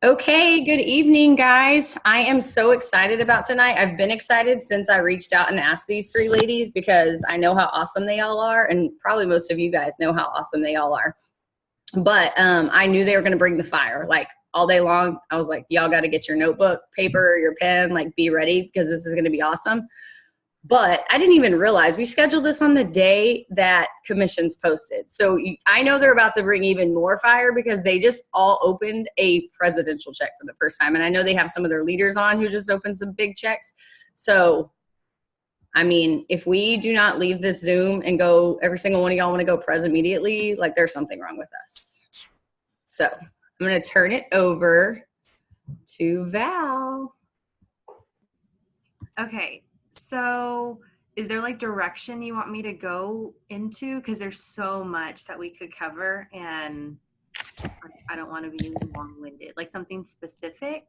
Okay, good evening, guys. I am so excited about tonight. I've been excited since I reached out and asked these three ladies because I know how awesome they all are, and probably most of you guys know how awesome they all are. But I knew they were going to bring the fire. Like all day long, I was like, y'all got to get your notebook, paper, your pen, like be ready because this is going to be awesome. But I didn't even realize we scheduled this on the day that commissions posted. So I know they're about to bring even more fire because they just all opened a presidential check for the first time. And I know they have some of their leaders on who just opened some big checks. So, I mean, if we do not leave this Zoom and go, every single one of y'all want to go pres immediately, like there's something wrong with us. So I'm going to turn it over to Val. Okay. So is there like direction you want me to go into? Because there's so much that we could cover and I don't want to be long-winded. Like something specific?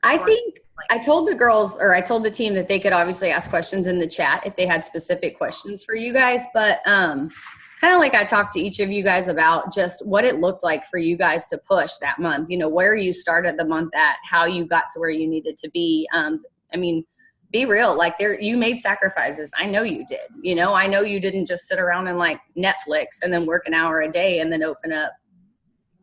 I think I told the girls, or I told the team that they could obviously ask questions in the chat if they had specific questions for you guys. But kind of like I talked to each of you guys about just what it looked like for you guys to push that month, you know, where you started the month at, how you got to where you needed to be. I mean, be real, like you made sacrifices. I know you did, you know, I know you didn't just sit around and like Netflix and then work an hour a day and then open up.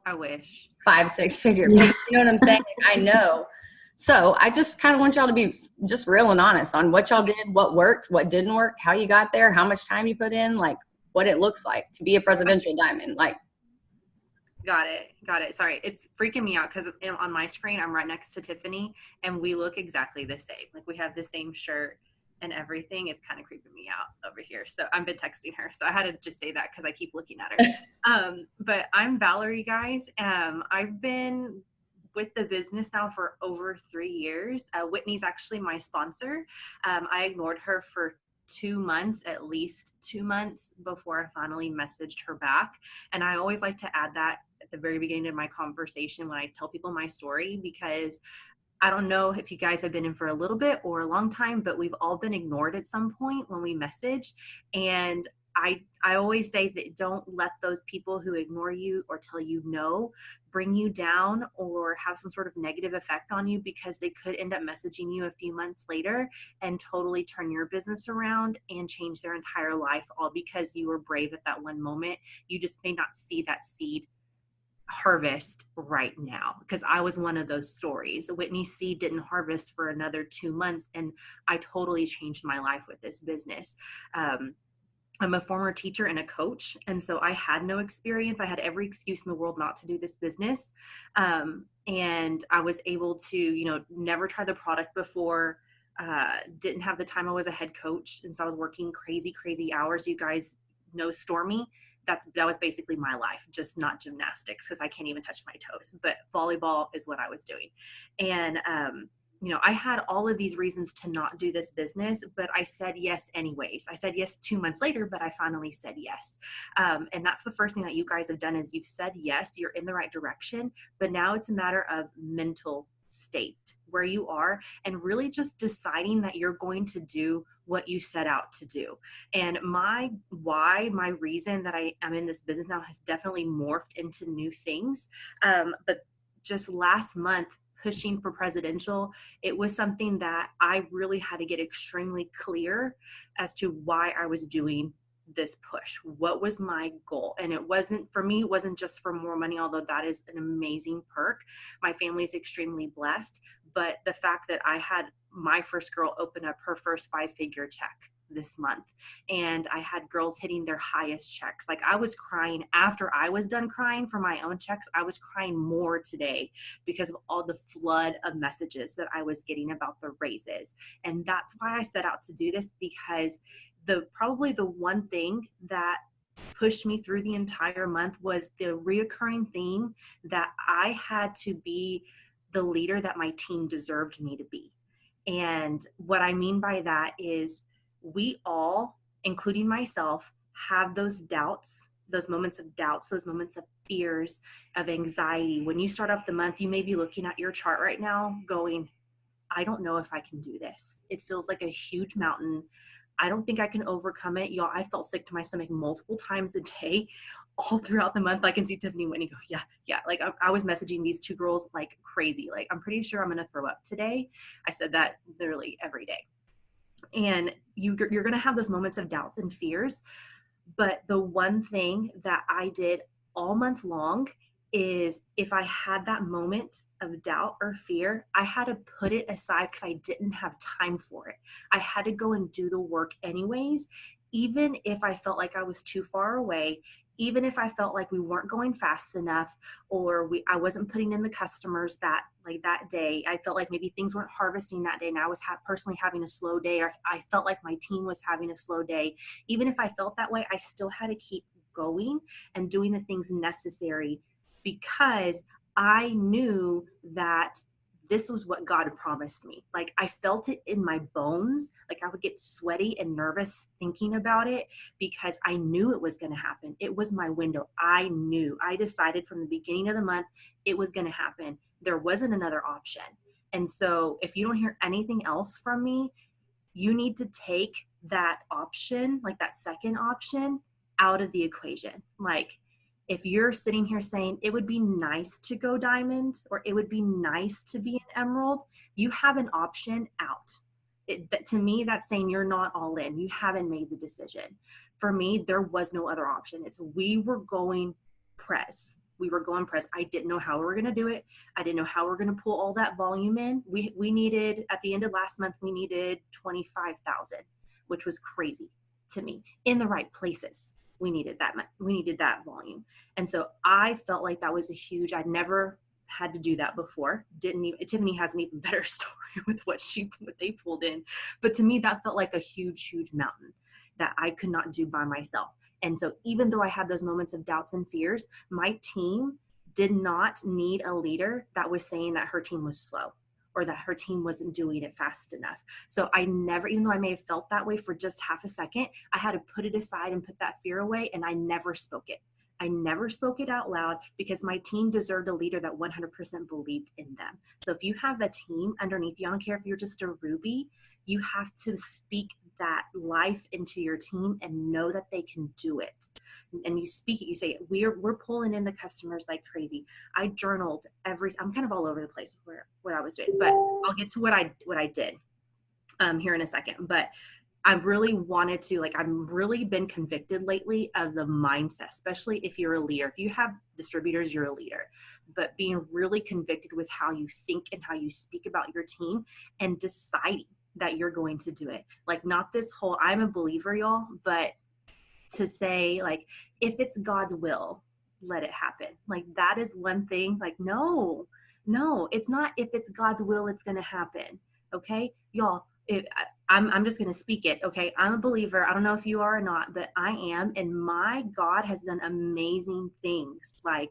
I wish 5-6 figure. You know what I'm saying? I know. So I just kind of want y'all to be just real and honest on what y'all did, what worked, what didn't work, how you got there, how much time you put in, like what it looks like to be a presidential diamond. Like, got it. Sorry, it's freaking me out because on my screen I'm right next to Tiffany and we look exactly the same. Like we have the same shirt and everything. It's kind of creeping me out over here. So I've been texting her, so I had to just say that because I keep looking at her. But I'm Valerie, guys. I've been with the business now for over 3 years. Whitney's actually my sponsor. I ignored her for 2 months, at least 2 months before I finally messaged her back. And I always like to add that at the very beginning of my conversation when I tell people my story, because I don't know if you guys have been in for a little bit or a long time, but we've all been ignored at some point when we message. And I always say that don't let those people who ignore you or tell you no bring you down or have some sort of negative effect on you, because they could end up messaging you a few months later and totally turn your business around and change their entire life, all because you were brave at that one moment. You just may not see that seed harvest right now, because I was one of those stories. Whitney's seed didn't harvest for another 2 months and I totally changed my life with this business. I'm a former teacher and a coach, and so I had no experience. I had every excuse in the world not to do this business, and I was able to never try the product before, didn't have the time. I was a head coach, and so I was working crazy hours. You guys know Stormy. That was basically my life, just not gymnastics because I can't even touch my toes, but volleyball is what I was doing. And I had all of these reasons to not do this business, but I said yes anyways. I said yes 2 months later, but I finally said yes. And that's the first thing that you guys have done is you've said yes, you're in the right direction, but now it's a matter of mental state, where you are, and really just deciding that you're going to do what you set out to do. And my reason that I am in this business now has definitely morphed into new things. But just last month, pushing for presidential, it was something that I really had to get extremely clear as to why I was doing this push. What was my goal? And it wasn't just for more money, although that is an amazing perk. My family is extremely blessed, but the fact that I had my first girl open up her first 5-figure check this month, and I had girls hitting their highest checks. Like, I was crying after I was done crying for my own checks. I was crying more today because of all the flood of messages that I was getting about the raises. And that's why I set out to do this, because probably the one thing that pushed me through the entire month was the reoccurring theme that I had to be the leader that my team deserved me to be. And what I mean by that is, we all, including myself, have those doubts, those moments of doubts, those moments of fears, of anxiety. When you start off the month, you may be looking at your chart right now going, I don't know if I can do this. It feels like a huge mountain. I don't think I can overcome it. Y'all, I felt sick to my stomach multiple times a day. all throughout the month. I can see Tiffany Whitney go, yeah. Like I was messaging these two girls like crazy. Like, I'm pretty sure I'm going to throw up today. I said that literally every day. And you're going to have those moments of doubts and fears. But the one thing that I did all month long is, if I had that moment of doubt or fear, I had to put it aside because I didn't have time for it. I had to go and do the work anyways, even if I felt like I was too far away, even if I felt like we weren't going fast enough, or I wasn't putting in the customers that day. I felt like maybe things weren't harvesting that day, and I was personally having a slow day, or I felt like my team was having a slow day. Even if I felt that way, I still had to keep going and doing the things necessary, because I knew that this was what God had promised me. Like, I felt it in my bones. Like, I would get sweaty and nervous thinking about it, because I knew it was going to happen. It was my window. I knew. I decided from the beginning of the month it was going to happen. There wasn't another option. And so if you don't hear anything else from me, you need to take that option, like that second option, out of the equation. Like, if you're sitting here saying it would be nice to go diamond, or it would be nice to be an emerald, you have an option out. To me, that's saying you're not all in. You haven't made the decision. For me, there was no other option. We were going press. We were going press. I didn't know how we were going to do it. I didn't know how we were going to pull all that volume in. We needed, at the end of last month, we needed 25,000, which was crazy to me, in the right places. We needed that volume. And so I felt like that was a huge, I'd never had to do that before. Tiffany has an even better story with what they pulled in. But to me, that felt like a huge, huge mountain that I could not do by myself. And so even though I had those moments of doubts and fears, my team did not need a leader that was saying that her team was slow, or that her team wasn't doing it fast enough. So I never, even though I may have felt that way for just half a second, I had to put it aside and put that fear away, and I never spoke it. I never spoke it out loud, because my team deserved a leader that 100% believed in them. So if you have a team underneath you, I don't care if you're just a Ruby, you have to speak that life into your team and know that they can do it. And you speak it, you say, we're pulling in the customers like crazy. I journaled I'm kind of all over the place with what I was doing, but I'll get to what I did here in a second. But I really wanted to, I've really been convicted lately of the mindset, especially if you're a leader. If you have distributors, you're a leader. But being really convicted with how you think and how you speak about your team, and deciding that you're going to do it. Like, not this whole, I'm a believer, y'all, but to say, like, if it's God's will, let it happen. Like, that is one thing. Like, no, it's not. If it's God's will, it's going to happen. Okay, y'all, I'm just going to speak it. Okay. I'm a believer. I don't know if you are or not, but I am. And my God has done amazing things, like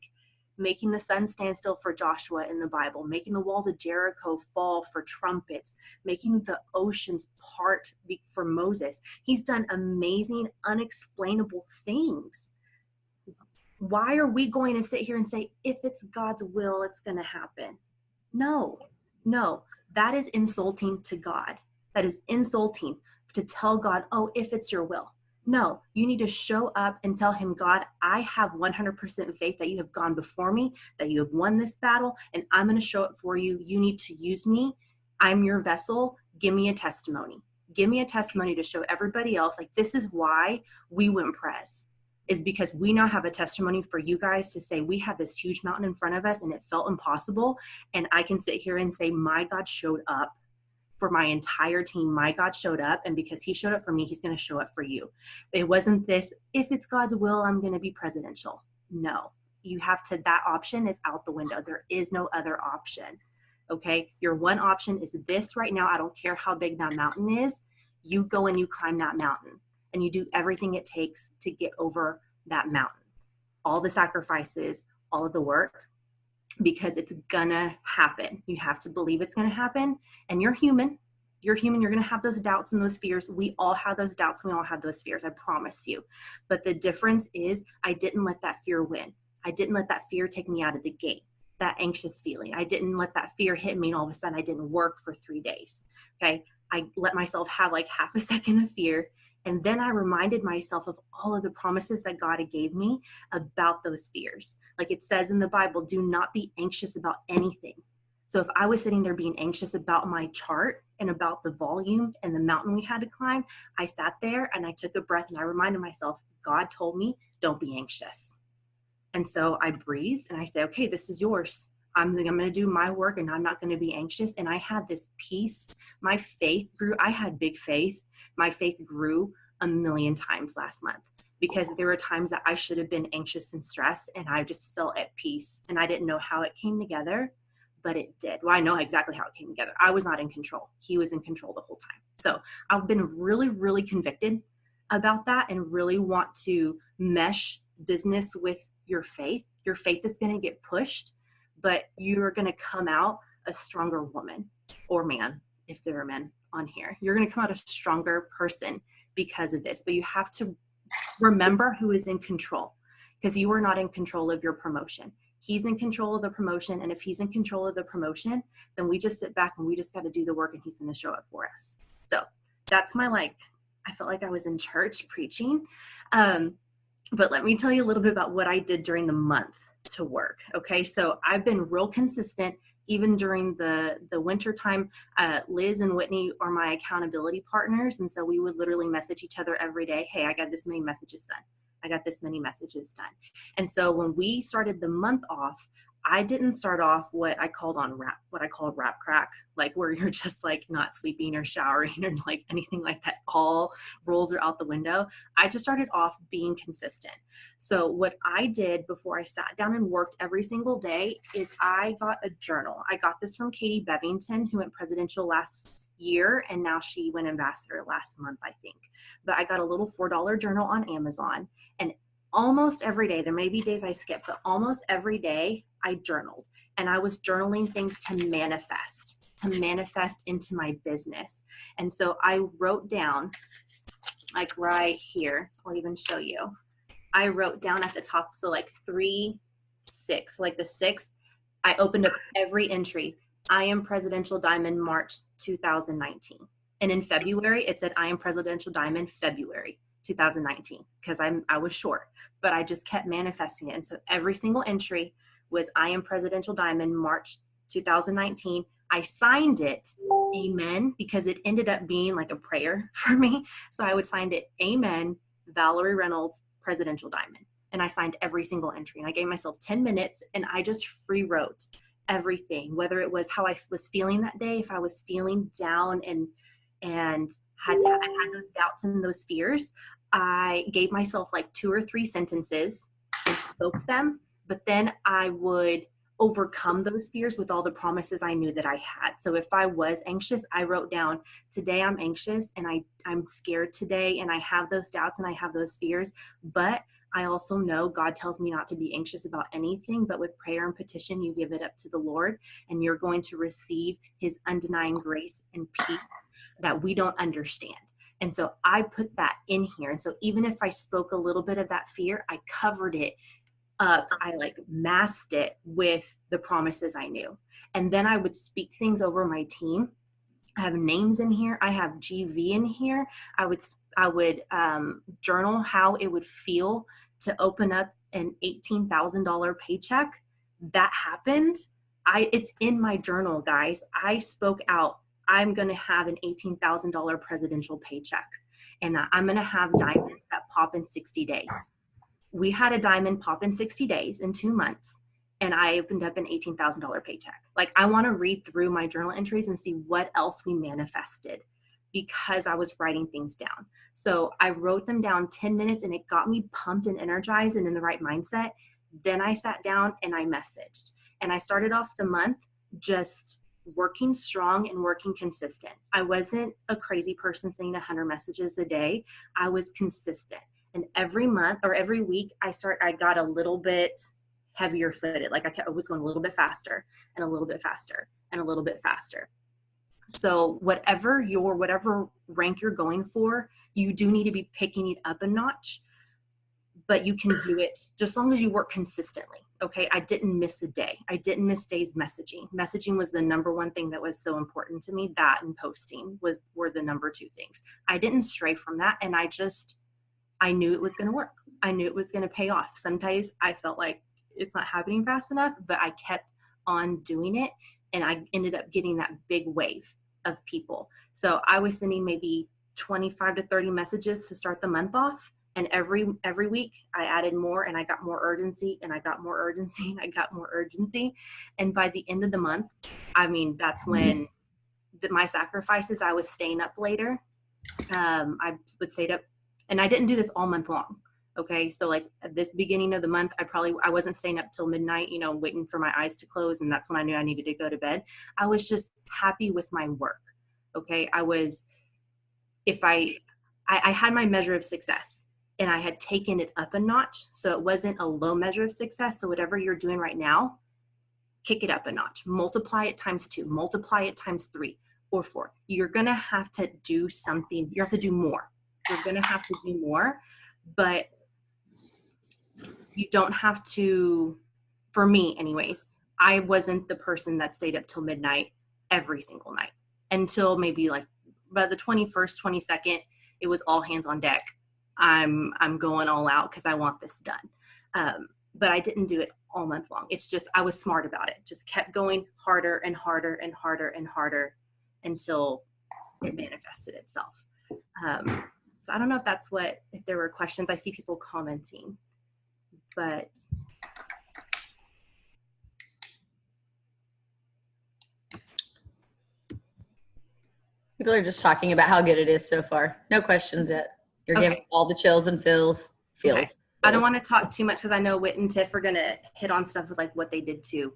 making the sun stand still for Joshua in the Bible, making the walls of Jericho fall for trumpets, making the oceans part for Moses. He's done amazing, unexplainable things. Why are we going to sit here and say, if it's God's will, it's going to happen? No, that is insulting to God. That is insulting to tell God, oh, if it's your will. No, you need to show up and tell him, God, I have 100% faith that you have gone before me, that you have won this battle, and I'm going to show it for you. You need to use me. I'm your vessel. Give me a testimony. Give me a testimony to show everybody else, like, this is why we went press, is because we now have a testimony for you guys to say, we have this huge mountain in front of us and it felt impossible. And I can sit here and say, my God showed up for my entire team. My God showed up, and because he showed up for me, he's going to show up for you. It wasn't this, if it's God's will, I'm going to be presidential. No, you have to, that option is out the window. There is no other option. Okay. Your one option is this right now. I don't care how big that mountain is. You go and you climb that mountain, and you do everything it takes to get over that mountain. All the sacrifices, all of the work, because it's gonna happen. You have to believe it's gonna happen. And you're human. You're gonna have those doubts and those fears. We all have those doubts. We all have those fears, I promise you. But the difference is, I didn't let that fear win. I didn't let that fear take me out of the game, that anxious feeling. I didn't let that fear hit me, and all of a sudden I didn't work for 3 days. Okay. I let myself have like half a second of fear, And then I reminded myself of all of the promises that God had gave me about those fears. Like it says in the Bible, do not be anxious about anything. So if I was sitting there being anxious about my chart and about the volume and the mountain we had to climb, I sat there and I took a breath and I reminded myself, God told me, don't be anxious. And so I breathed and I said, okay, this is yours. I'm going to do my work and I'm not going to be anxious. And I had this peace. My faith grew. I had big faith. My faith grew a million times last month because there were times that I should have been anxious and stressed and I just felt at peace and I didn't know how it came together, but it did. Well, I know exactly how it came together. I was not in control. He was in control the whole time. So I've been really, really convicted about that and really want to mesh business with your faith. Your faith is going to get pushed, but you're going to come out a stronger woman or man, if there are men on here. You're going to come out a stronger person because of this. But you have to remember who is in control, because you are not in control of your promotion. He's in control of the promotion. And if he's in control of the promotion, then we just sit back and we just got to do the work and he's going to show up for us. So that's my, I felt like I was in church preaching. But let me tell you a little bit about what I did during the month to work. Okay. So I've been real consistent even during the winter time. Liz and Whitney are my accountability partners. And so we would literally message each other every day. Hey, I got this many messages done. I got this many messages done. And so when we started the month off, I didn't start off what I called rap crack, like where you're just like not sleeping or showering or like anything like that. All rules are out the window. I just started off being consistent. So what I did before I sat down and worked every single day is I got a journal. I got this from Katie Bevington, who went presidential last year, and now she went ambassador last month, I think. But I got a little $4 journal on Amazon, and almost every day, there may be days I skip, but almost every day I journaled, and I was journaling things to manifest into my business. And so I wrote down, like right here, I'll even show you. I wrote down at the top, so like 3, 6, like the 6th, I opened up every entry. I am Presidential Diamond March 2019. And in February, it said I am Presidential Diamond February 2019, because I was short, but I just kept manifesting it. And so every single entry was I am Presidential Diamond March 2019. I signed it amen, because it ended up being like a prayer for me. So I would sign it amen, Valerie Reynolds, Presidential Diamond. And I signed every single entry, and I gave myself 10 minutes and I just free wrote everything, whether it was how I was feeling that day, if I was feeling down and had those doubts and those fears, I gave myself like 2 or 3 sentences and spoke them, but then I would overcome those fears with all the promises I knew that I had. So if I was anxious, I wrote down, today I'm anxious and I'm scared today, and I have those doubts and I have those fears, but I also know God tells me not to be anxious about anything, but with prayer and petition, you give it up to the Lord, and you're going to receive his undenying grace and peace that we don't understand. And so I put that in here. And so even if I spoke a little bit of that fear, I covered it up. I masked it with the promises I knew. And then I would speak things over my team. I have names in here. I have GV in here. I would journal how it would feel to open up an $18,000 paycheck. That happened. It's in my journal, guys. I spoke out, I'm going to have an $18,000 presidential paycheck, and I'm going to have diamonds that pop in 60 days. We had a diamond pop in 60 days, in 2 months, and I opened up an $18,000 paycheck. I want to read through my journal entries and see what else we manifested, because I was writing things down. So I wrote them down 10 minutes, and it got me pumped and energized and in the right mindset. Then I sat down and I messaged, and I started off the month just working strong and working consistent. I wasn't a crazy person sending 100 messages a day. I was consistent. And every month or every week I got a little bit heavier footed. I was going a little bit faster and a little bit faster and a little bit faster. So whatever rank you're going for, you do need to be picking it up a notch, but you can do it just as long as you work consistently. Okay, I didn't miss a day. I didn't miss days messaging. Messaging was the number one thing that was so important to me. That and posting were the number two things. I didn't stray from that, and I knew it was going to work. I knew it was going to pay off. Sometimes I felt like it's not happening fast enough, but I kept on doing it, and I ended up getting that big wave of people. So I was sending maybe 25 to 30 messages to start the month off. And every week I added more, and I got more urgency, and I got more urgency, and I got more urgency. And by the end of the month, I mean, that's when my sacrifices, I was staying up later. I would stay up, and I didn't do this all month long. Okay. So like at this beginning of the month, I wasn't staying up till midnight, waiting for my eyes to close. And that's when I knew I needed to go to bed. I was just happy with my work. Okay. I had my measure of success, and I had taken it up a notch. So it wasn't a low measure of success. So whatever you're doing right now, kick it up a notch, multiply it times 2, multiply it times 3 or 4. You're going to have to do something. You have to do more. You're going to have to do more, but you don't have to, for me anyways, I wasn't the person that stayed up till midnight every single night until maybe like by the 21st, 22nd, it was all hands on deck. I'm going all out because I want this done. But I didn't do it all month long. It's just, I was smart about it. Just kept going harder and harder and harder and harder until it manifested itself. So I don't know if there were questions. I see people commenting, but People are just talking about how good it is so far. No questions yet. You're Okay. giving all the chills and feels. Okay. I don't want to talk too much because I know Whit and Tiff are going to hit on stuff with like what they did too.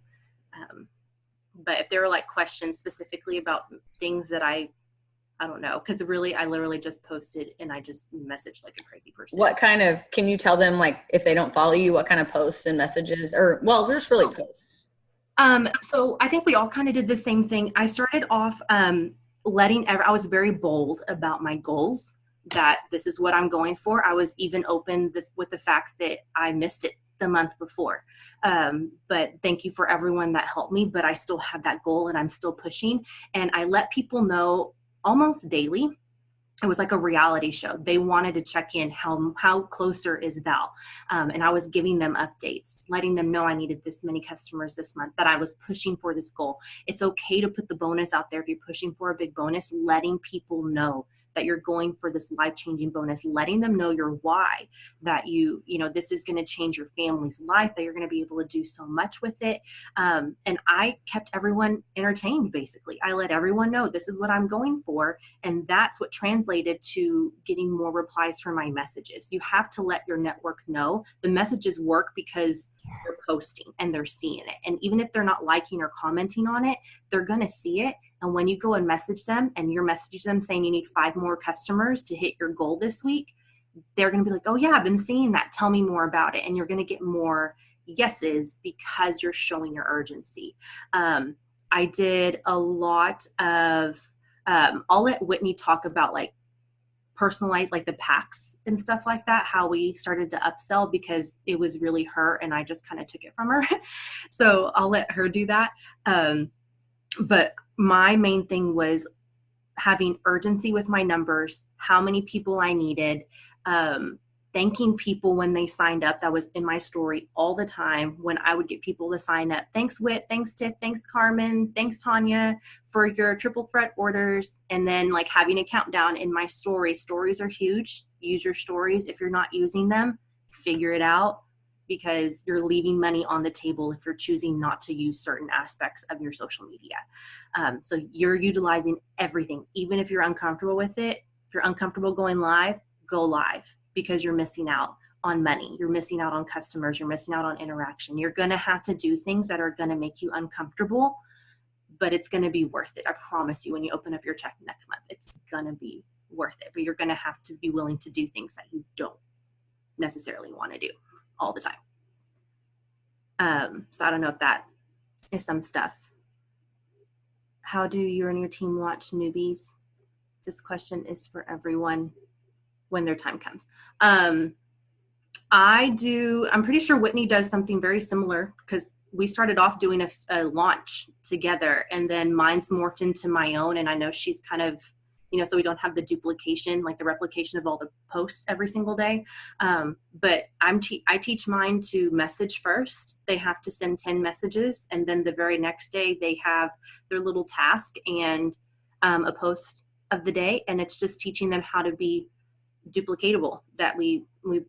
But if there were like questions specifically about things that I don't know, because really, I literally just posted and I just messaged like a crazy person. Can you tell them like if they don't follow you, what kind of posts and messages just really posts? So I think we all kind of did the same thing. I started off I was very bold about my goals, that this is what I'm going for. I was even open with the fact that I missed it the month before. But thank you for everyone that helped me, but I still have that goal and I'm still pushing. And I let people know almost daily. It was like a reality show. They wanted to check in how closer is Val. And I was giving them updates, letting them know I needed this many customers this month, that I was pushing for this goal. It's okay to put the bonus out there if you're pushing for a big bonus, letting people know that you're going for this life-changing bonus, letting them know your why, that this is going to change your family's life, that you're going to be able to do so much with it. And I kept everyone entertained, basically. I let everyone know this is what I'm going for. And that's what translated to getting more replies for my messages. You have to let your network know the messages work because they're posting and they're seeing it. And even if they're not liking or commenting on it, they're going to see it. And when you go and message them and you're messaging them saying you need 5 more customers to hit your goal this week, they're going to be like, oh yeah, I've been seeing that. Tell me more about it. And you're going to get more yeses because you're showing your urgency. I did a lot of, I'll let Whitney talk about like personalized, like the packs and stuff like that, how we started to upsell, because it was really her and I just kind of took it from her. So I'll let her do that. But my main thing was having urgency with my numbers, how many people I needed, thanking people when they signed up. That was in my story all the time when I would get people to sign up. Thanks, Whit. Thanks, Tiff. Thanks, Carmen. Thanks, Tanya, for your triple threat orders. And then like having a countdown in my story. Stories are huge. Use your stories. If you're not using them, figure it out, because you're leaving money on the table if you're choosing not to use certain aspects of your social media. So you're utilizing everything, even if you're uncomfortable with it. If you're uncomfortable going live, go live, because you're missing out on money. You're missing out on customers. You're missing out on interaction. You're going to have to do things that are going to make you uncomfortable, but it's going to be worth it. I promise you, when you open up your check next month, it's going to be worth it, but you're going to have to be willing to do things that you don't necessarily want to do all the time. So I don't know if that is some stuff. How do you and your team launch newbies? This question is for everyone when their time comes. I'm pretty sure Whitney does something very similar because we started off doing a launch together, and then mine's morphed into my own. And I know she's kind of, so we don't have the duplication, like the replication of all the posts every single day. But I teach mine to message first. They have to send 10 messages, and then the very next day they have their little task and a post of the day. And it's just teaching them how to be duplicatable, that we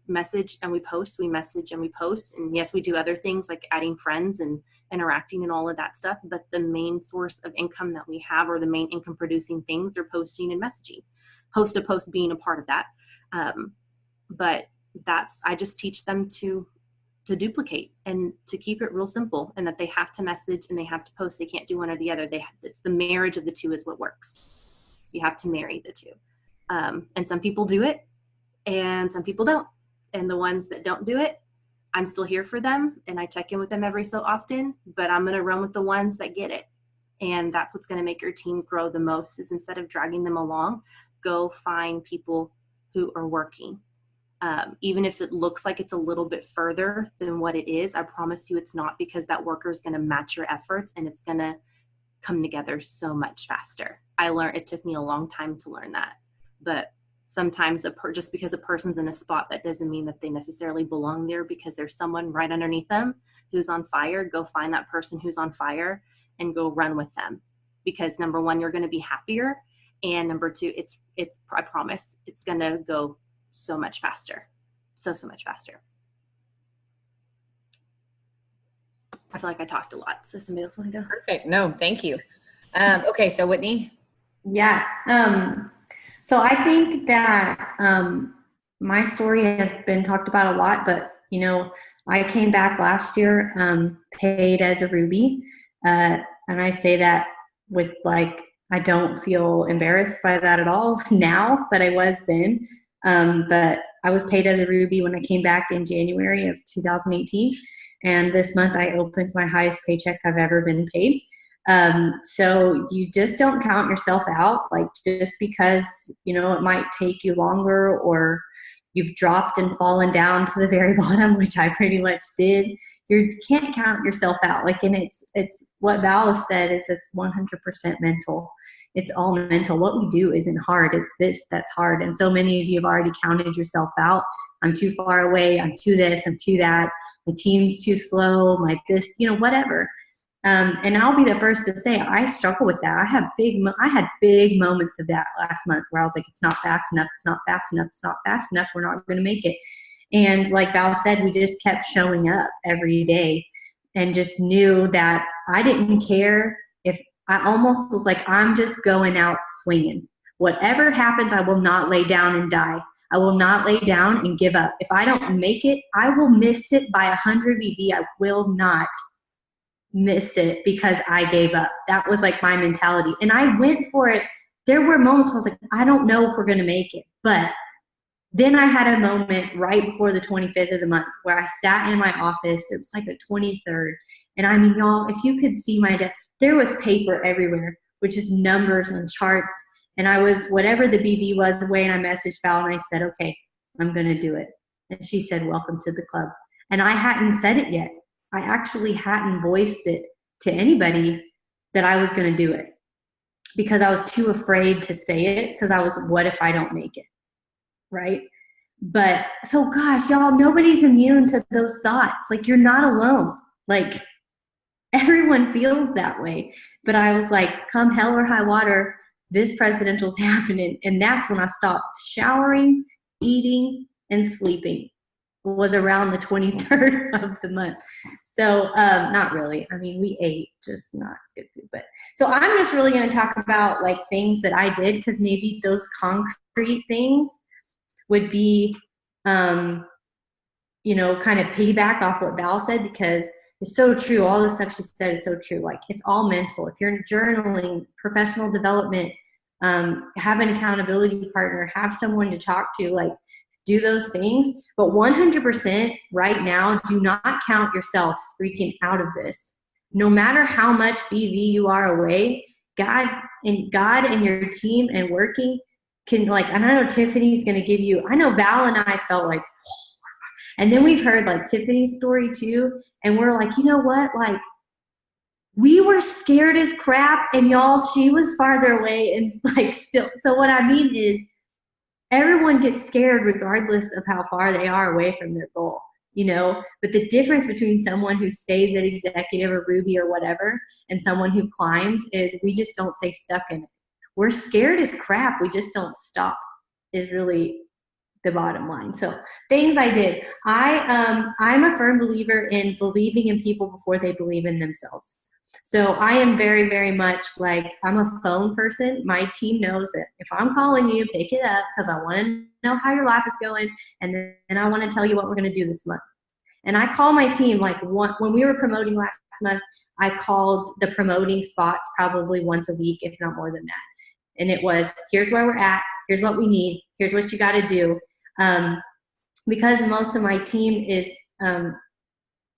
message and we post, we message and we post. And yes, we do other things like adding friends and interacting and all of that stuff, but the main source of income that we have, or the main income producing things, are posting and messaging. Host to post being a part of that. But I just teach them to duplicate and to keep it real simple, and that they have to message and they have to post. They can't do one or the other. It's the marriage of the two is what works. You have to marry the two. And some people do it and some people don't. And the ones that don't do it, I'm still here for them, and I check in with them every so often, but I'm going to run with the ones that get it. And that's what's going to make your team grow the most, is instead of dragging them along, go find people who are working. Even if it looks like it's a little bit further than what it is, I promise you it's not, because that worker is going to match your efforts and it's going to come together so much faster. It took me a long time to learn that. But sometimes just because a person's in a spot, that doesn't mean that they necessarily belong there, because there's someone right underneath them who's on fire. Go find that person who's on fire and go run with them, because number one, you're going to be happier. And number two, I promise it's going to go so much faster. So much faster. I feel like I talked a lot. So somebody else want to go? Perfect. No, thank you. Okay. So Whitney. Yeah. So I think that my story has been talked about a lot, but I came back last year paid as a Ruby, and I say that with I don't feel embarrassed by that at all now, but I was then. But I was paid as a Ruby when I came back in January of 2018, and this month I opened my highest paycheck I've ever been paid. So you just don't count yourself out, just because, it might take you longer, or you've dropped and fallen down to the very bottom, which I pretty much did. You can't count yourself out. And it's what Val said, is it's 100% mental. It's all mental. What we do isn't hard. It's this that's hard. And so many of you have already counted yourself out. I'm too far away. I'm too this. I'm too that. My team's too slow. My this, whatever. And I'll be the first to say I struggle with that. I had big moments of that last month where I was like, it's not fast enough. It's not fast enough. It's not fast enough. We're not going to make it. And like Val said, we just kept showing up every day, and just knew that I didn't care if I almost was like, I'm just going out swinging. Whatever happens, I will not lay down and die. I will not lay down and give up. If I don't make it, I will miss it by 100 BB. I will not miss it because I gave up. That was my mentality. And I went for it. There were moments where I was like, I don't know if we're going to make it. But then I had a moment right before the 25th of the month where I sat in my office. It was the 23rd. And I mean, y'all, if you could see my desk, there was paper everywhere with just numbers and charts. And I was, whatever the BB was, away, and I messaged Val and I said, okay, I'm going to do it. And she said, welcome to the club. And I hadn't said it yet. I actually hadn't voiced it to anybody that I was going to do it, because I was too afraid to say it, because I was, what if I don't make it? Right? But so gosh, y'all, nobody's immune to those thoughts. You're not alone. Everyone feels that way. But I was like, come hell or high water, this presidential's happening. And that's when I stopped showering, eating, and sleeping. Was around the 23rd of the month. So not really. I mean, we ate, just not good food. But so I'm just really going to talk about things that I did, because maybe those concrete things would be, kind of piggyback off what Val said, because it's so true. All the stuff she said is so true. It's all mental. If you're journaling, professional development, have an accountability partner, have someone to talk to, do those things. But 100% right now, do not count yourself freaking out of this. No matter how much BV you are away, God and your team and working can, and I know Tiffany's going to give you, I know Val and I felt And then we've heard like Tiffany's story too. And we're like, you know what? Like, we were scared as crap, and y'all, she was farther away and like still. So what I mean is everyone gets scared regardless of how far they are away from their goal, you know? But the difference between someone who stays at executive or Ruby or whatever and someone who climbs is we just don't stay stuck in it. We're scared as crap. We just don't stop is really the bottom line. So things I did. I'm a firm believer in believing in people before they believe in themselves. So I am very, very much like, I'm a phone person. My team knows that if I'm calling you, pick it up because I want to know how your life is going. And then I want to tell you what we're going to do this month. And I call my team like when we were promoting last month, I called the promoting spots probably once a week, if not more than that. And it was, here's where we're at. Here's what we need. Here's what you got to do. Because most of my team is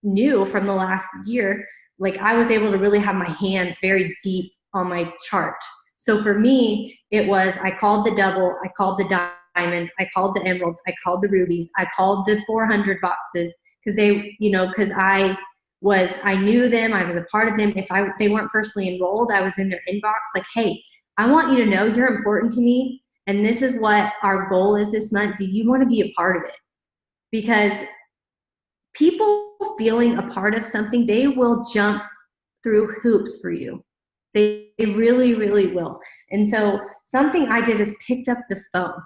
new from the last year, like I was able to really have my hands very deep on my chart. So for me, it was, I called the double, I called the diamond, I called the emeralds, I called the rubies, I called the 400 boxes because they, you know, because I knew them, I was a part of them. If they weren't personally enrolled, I was in their inbox like, hey, I want you to know you're important to me. And this is what our goal is this month. Do you want to be a part of it? Because people feeling a part of something, they will jump through hoops for you. They really, really will. And so something I did is picked up the phone.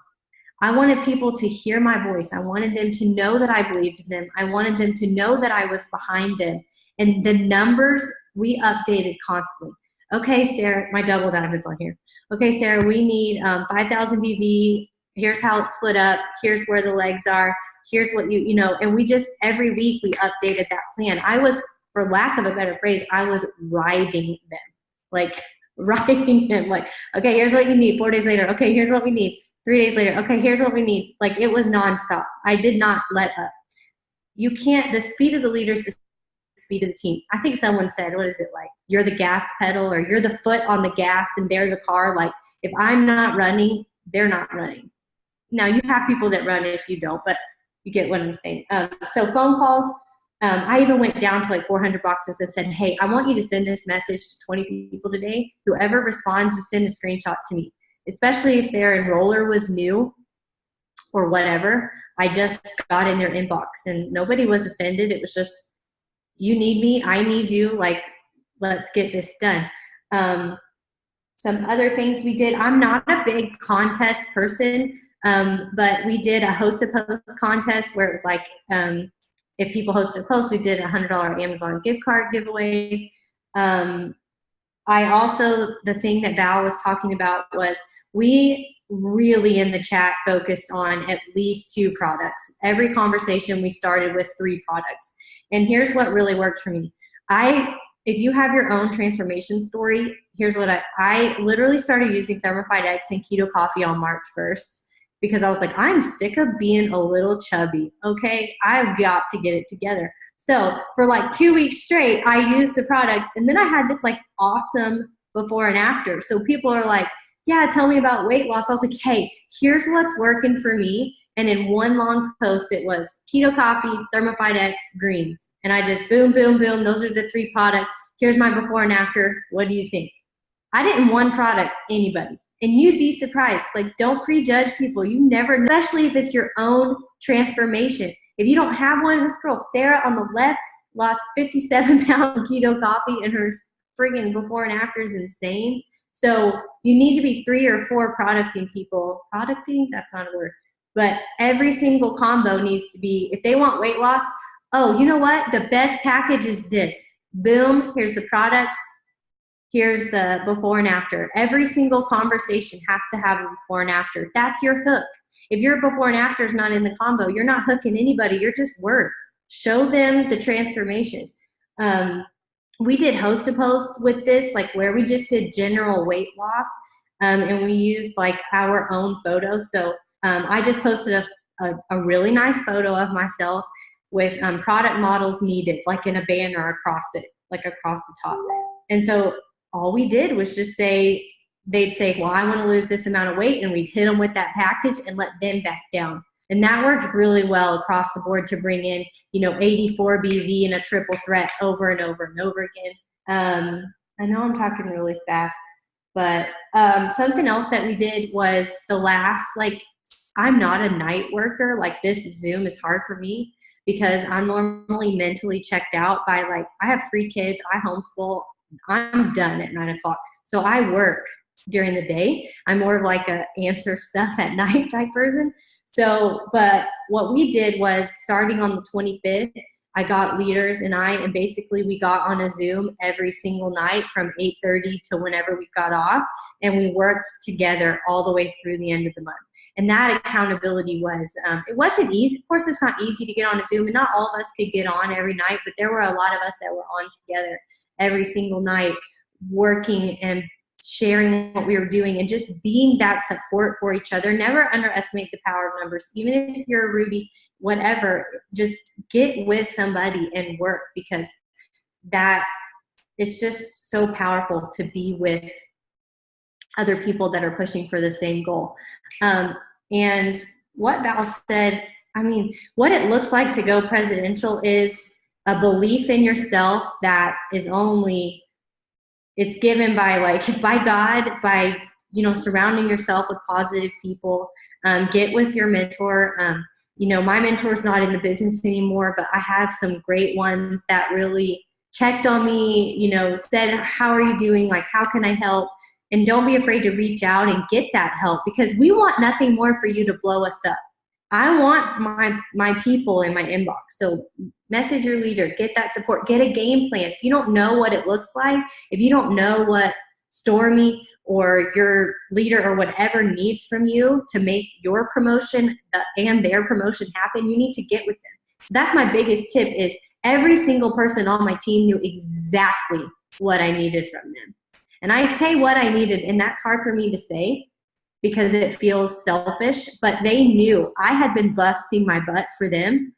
I wanted people to hear my voice. I wanted them to know that I believed in them. I wanted them to know that I was behind them. And the numbers we updated constantly. Okay, Sarah, my double diamonds on here. Okay, Sarah, we need 5,000 BV. Here's how it's split up. Here's where the legs are. Here's what you know, and we just, every week we updated that plan. I was, for lack of a better phrase, I was riding them. Like, riding them. Like, okay, here's what you need. 4 days later. Okay, here's what we need. 3 days later. Okay, here's what we need. Like, it was nonstop. I did not let up. You can't, the speed of the leaders, the speed of the team. I think someone said, what is it like? You're the gas pedal, or you're the foot on the gas and they're the car. Like, if I'm not running, they're not running. Now, you have people that run if you don't, but you get what I'm saying. So phone calls, I even went down to like 400 boxes and said, hey, I want you to send this message to 20 people today. Whoever responds, you send a screenshot to me, especially if their enroller was new or whatever. I just got in their inbox and nobody was offended. It was just, you need me, I need you, like, let's get this done. Some other things we did, I'm not a big contest person, but we did a host a post contest where it was like, if people hosted a post, we did a $100 Amazon gift card giveaway. I also, the thing that Val was talking about was we really in the chat focused on at least 2 products. Every conversation we started with 3 products. And here's what really worked for me. If you have your own transformation story, here's what I literally started using Thermify X and Keto Coffee on March 1st. Because I was like, I'm sick of being a little chubby, okay? I've got to get it together. So for like 2 weeks straight, I used the product, and then I had this like awesome before and after. So people are like, yeah, tell me about weight loss. I was like, hey, here's what's working for me. And in one long post, it was Keto Coffee, Thermify X, greens. And I just boom, boom, boom. Those are the 3 products. Here's my before and after. What do you think? I didn't one product anybody. And you'd be surprised. Like, don't prejudge people. You never, especially if it's your own transformation. If you don't have one, this girl, Sarah, on the left, lost 57 pounds keto coffee, and her friggin' before and after is insane. So you need to be 3 or 4 producting people. Producting? That's not a word. But every single combo needs to be, if they want weight loss, oh, you know what? The best package is this. Boom, here's the products. Here's the before and after. Every single conversation has to have a before and after. That's your hook. If your before and after is not in the combo, you're not hooking anybody. You're just words. Show them the transformation. We did host a post with this, like where we just did general weight loss, and we used like our own photos. So I just posted a really nice photo of myself with product models needed, like in a banner across it, like across the top. And so all we did was just say, they'd say, well, I want to lose this amount of weight, and we'd hit them with that package and let them back down. And that worked really well across the board to bring in, 84 BV and a triple threat over and over and over again. I know I'm talking really fast, but something else that we did was I'm not a night worker. Like, this Zoom is hard for me because I'm normally mentally checked out by I have 3 kids, I homeschool, I'm done at 9 o'clock. So I work during the day. I'm more of like a answer stuff at night type person. So, but what we did was starting on the 25th, I got leaders and basically we got on a Zoom every single night from 8:30 to whenever we got off, and we worked together all the way through the end of the month. And that accountability was, it wasn't easy. Of course, it's not easy to get on a Zoom, and not all of us could get on every night, but there were a lot of us that were on together every single night, working and sharing what we were doing and just being that support for each other. Never underestimate the power of numbers. Even if you're a Ruby, whatever, just get with somebody and work, because it's just so powerful to be with other people that are pushing for the same goal. And what Val said, what it looks like to go presidential is a belief in yourself that is only, it's given by God, by, surrounding yourself with positive people. Get with your mentor. My mentor's not in the business anymore, but I have some great ones that really checked on me, said, how are you doing? How can I help? And don't be afraid to reach out and get that help, because we want nothing more for you to blow us up. I want my people in my inbox. So message your leader, get that support, get a game plan. If you don't know what it looks like, if you don't know what Stormy or your leader or whatever needs from you to make your promotion and their promotion happen, you need to get with them. So that's my biggest tip, is every single person on my team knew exactly what I needed from them. And I say what I needed, and that's hard for me to say because it feels selfish, but they knew I had been busting my butt for them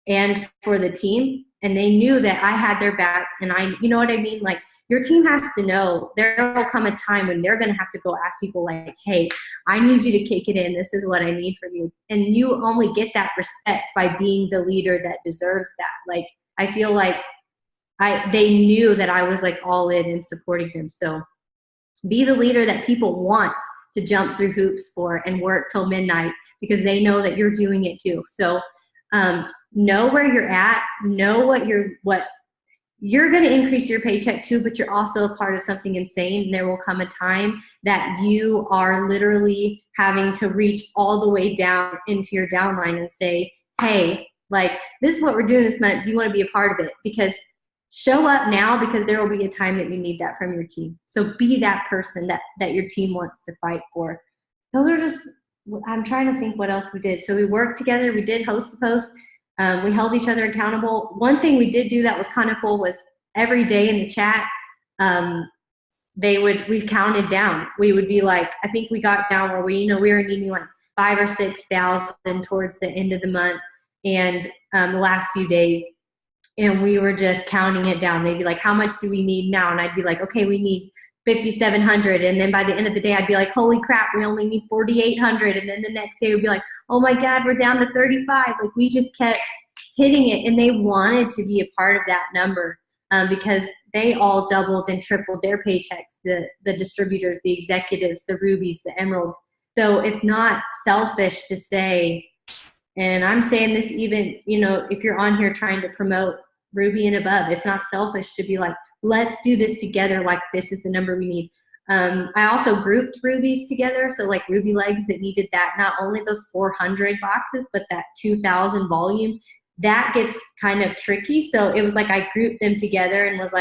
and for the team, and they knew that I had their back. And you know what I mean? Your team has to know there will come a time when they're going to have to go ask people hey, I need you to kick it in. This is what I need from you. And you only get that respect by being the leader that deserves that. I feel they knew that I was all in supporting them. So be the leader that people want to jump through hoops for and work till midnight, because they know that you're doing it too. So know where you're at, know what you're going to increase your paycheck too, but you're also a part of something insane. And there will come a time that you are literally having to reach all the way down into your downline and say, hey, this is what we're doing this month. Do you want to be a part of it? Because show up now, because there will be a time that you need that from your team. So be that person that your team wants to fight for. Those are just, I'm trying to think what else we did. So we worked together. We did host to post. We held each other accountable. One thing we did do that was kind of cool was every day in the chat, we counted down. We would be I think we got down where we were needing 5,000 or 6,000 towards the end of the month and the last few days. And we were just counting it down. They'd be how much do we need now? And I'd be okay, we need 5,700. And then by the end of the day, I'd be holy crap, we only need 4,800. And then the next day would be oh my God, we're down to 35. We just kept hitting it. And they wanted to be a part of that number because they all doubled and tripled their paychecks, the distributors, the executives, the Rubies, the Emeralds. So it's not selfish to say, and I'm saying this even, if you're on here trying to promote Ruby and above, it's not selfish to be let's do this together. This is the number we need. I also grouped Rubies together. So Ruby legs that needed that, not only those 400 boxes, but that 2,000 volume, that gets kind of tricky. So it was I grouped them together and was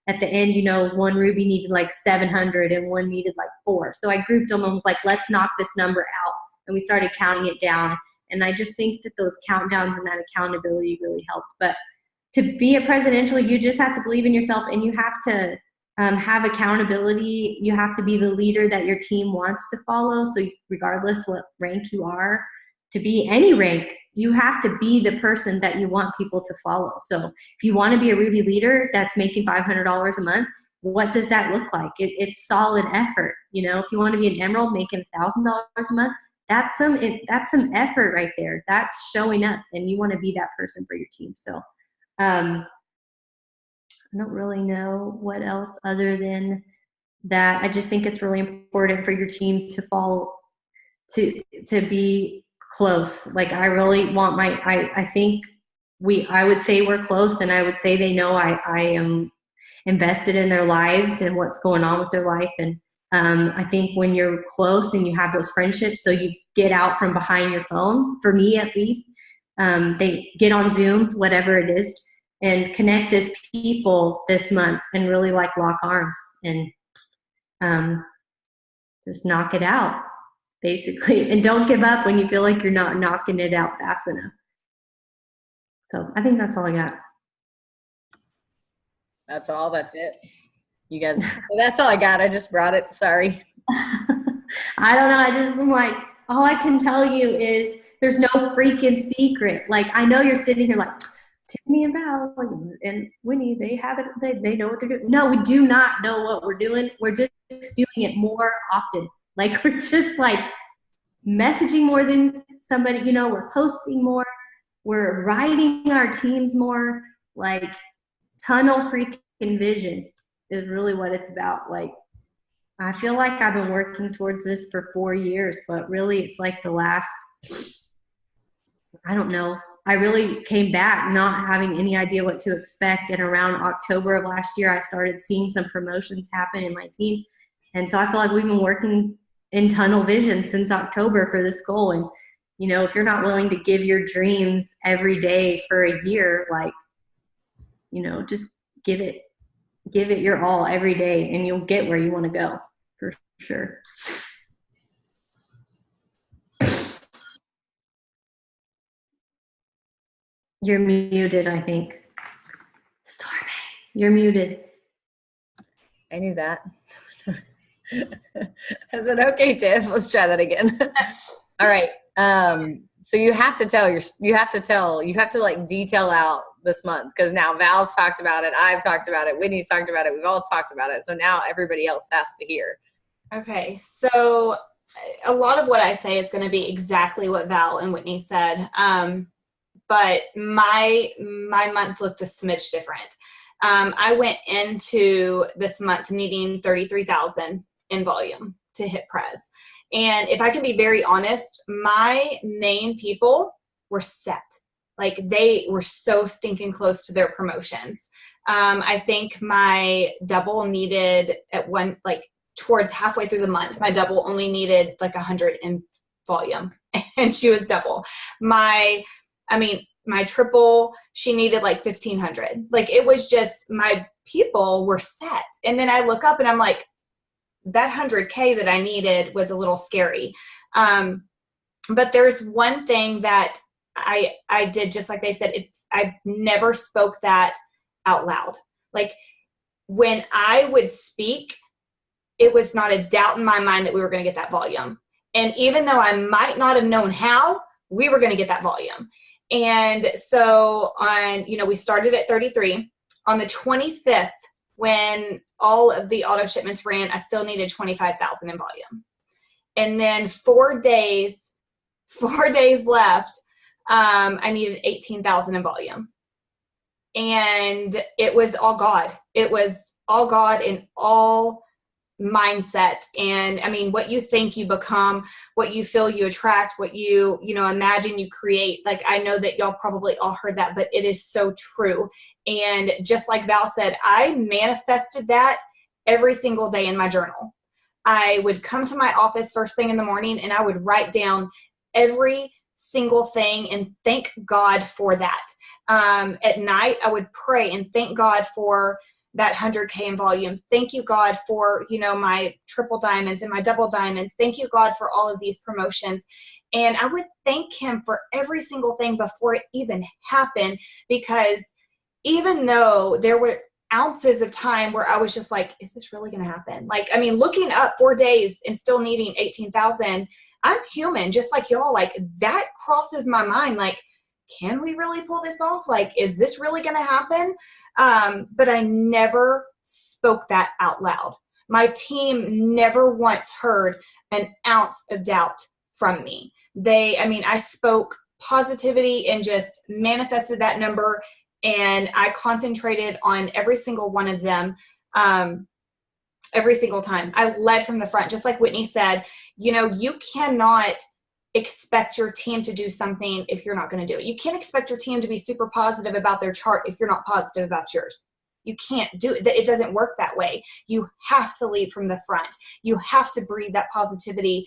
at the end, one Ruby needed 700 and one needed 4. So I grouped them and was let's knock this number out. And we started counting it down. And I just think that those countdowns and that accountability really helped. But to be a presidential, you just have to believe in yourself, and you have to have accountability. You have to be the leader that your team wants to follow. So regardless what rank you are, to be any rank, you have to be the person that you want people to follow. So if you want to be a Ruby leader that's making $500 a month, what does that look like? It's solid effort. If you want to be an Emerald making $1,000 a month, that's some effort right there. That's showing up, and you want to be that person for your team. So I don't really know what else other than that. I just think it's really important for your team to follow, to be close. Like I really want I think I would say we're close, and I would say they know I am invested in their lives and what's going on with their life. And I think when you're close and you have those friendships, so you get out from behind your phone, for me at least, they get on Zooms, whatever it is, and connect as people this month and really like lock arms and just knock it out, basically. And don't give up when you feel like you're not knocking it out fast enough. So I think that's all I got. That's all. That's it. You guys, that's all I got. I just brought it. Sorry. I don't know. I'm like, all I can tell you is there's no freaking secret. Like, I know you're sitting here like, Tiffany and Val and Winnie, they have it. They know what they're doing. No, we do not know what we're doing. We're just doing it more often. Like, we're just like messaging more than somebody, we're posting more. We're writing our teams more. Like, tunnel freaking vision is really what it's about. Like, I feel like I've been working towards this for 4 years, but really it's like the last, I don't know. I really came back not having any idea what to expect. And around October of last year, I started seeing some promotions happen in my team. And so I feel like we've been working in tunnel vision since October for this goal. And, if you're not willing to give your dreams every day for a year, like, just give it your all every day, and you'll get where you want to go for sure. You're muted, I think. Stormy, you're muted. I knew that. I said, okay, Tiff, let's try that again. All right. So you have to like detail out this month, because now Val's talked about it. I've talked about it. Whitney's talked about it. We've all talked about it. So now everybody else has to hear. Okay. So a lot of what I say is going to be exactly what Val and Whitney said. But my month looked a smidge different. I went into this month needing 33,000 in volume to hit Prez. And if I can be very honest, my main people were set. Like, they were so stinking close to their promotions. I think my double needed towards halfway through the month, my double only needed like 100 in volume, and she was double. My triple, she needed like 1,500. Like, it was just, my people were set. And then I look up and I'm like, that 100K that I needed was a little scary. But there's one thing that I did, just like they said, I never spoke that out loud. Like, when I would speak, it was not a doubt in my mind that we were going to get that volume. And even though I might not have known how, we were going to get that volume. And so we started at 33. On the 25th, when all of the auto shipments ran, I still needed 25,000 in volume. And then 4 days left, I needed 18,000 in volume. And it was all God. It was all God and all mindset. And what you think you become, what you feel you attract, what you imagine you create. Like, I know that y'all probably all heard that, but it is so true. And just like Val said, I manifested that every single day in my journal. I would come to my office first thing in the morning and I would write down every single thing and thank God for that. At night, I would pray and thank God for that 100K in volume. Thank you, God, for, my triple diamonds and my double diamonds. Thank you, God, for all of these promotions. And I would thank him for every single thing before it even happened, because even though there were ounces of time where I was just like, is this really going to happen? Like, looking up 4 days and still needing 18,000, I'm human, just like y'all. Like, that crosses my mind. Like, can we really pull this off? Like, is this really going to happen? But I never spoke that out loud. My team never once heard an ounce of doubt from me. I spoke positivity and just manifested that number, and I concentrated on every single one of them. Every single time I led from the front, just like Whitney said, you cannot expect your team to do something if you're not going to do it. You can't expect your team to be super positive about their chart if you're not positive about yours. You can't do it. It doesn't work that way. You have to lead from the front. You have to breathe that positivity,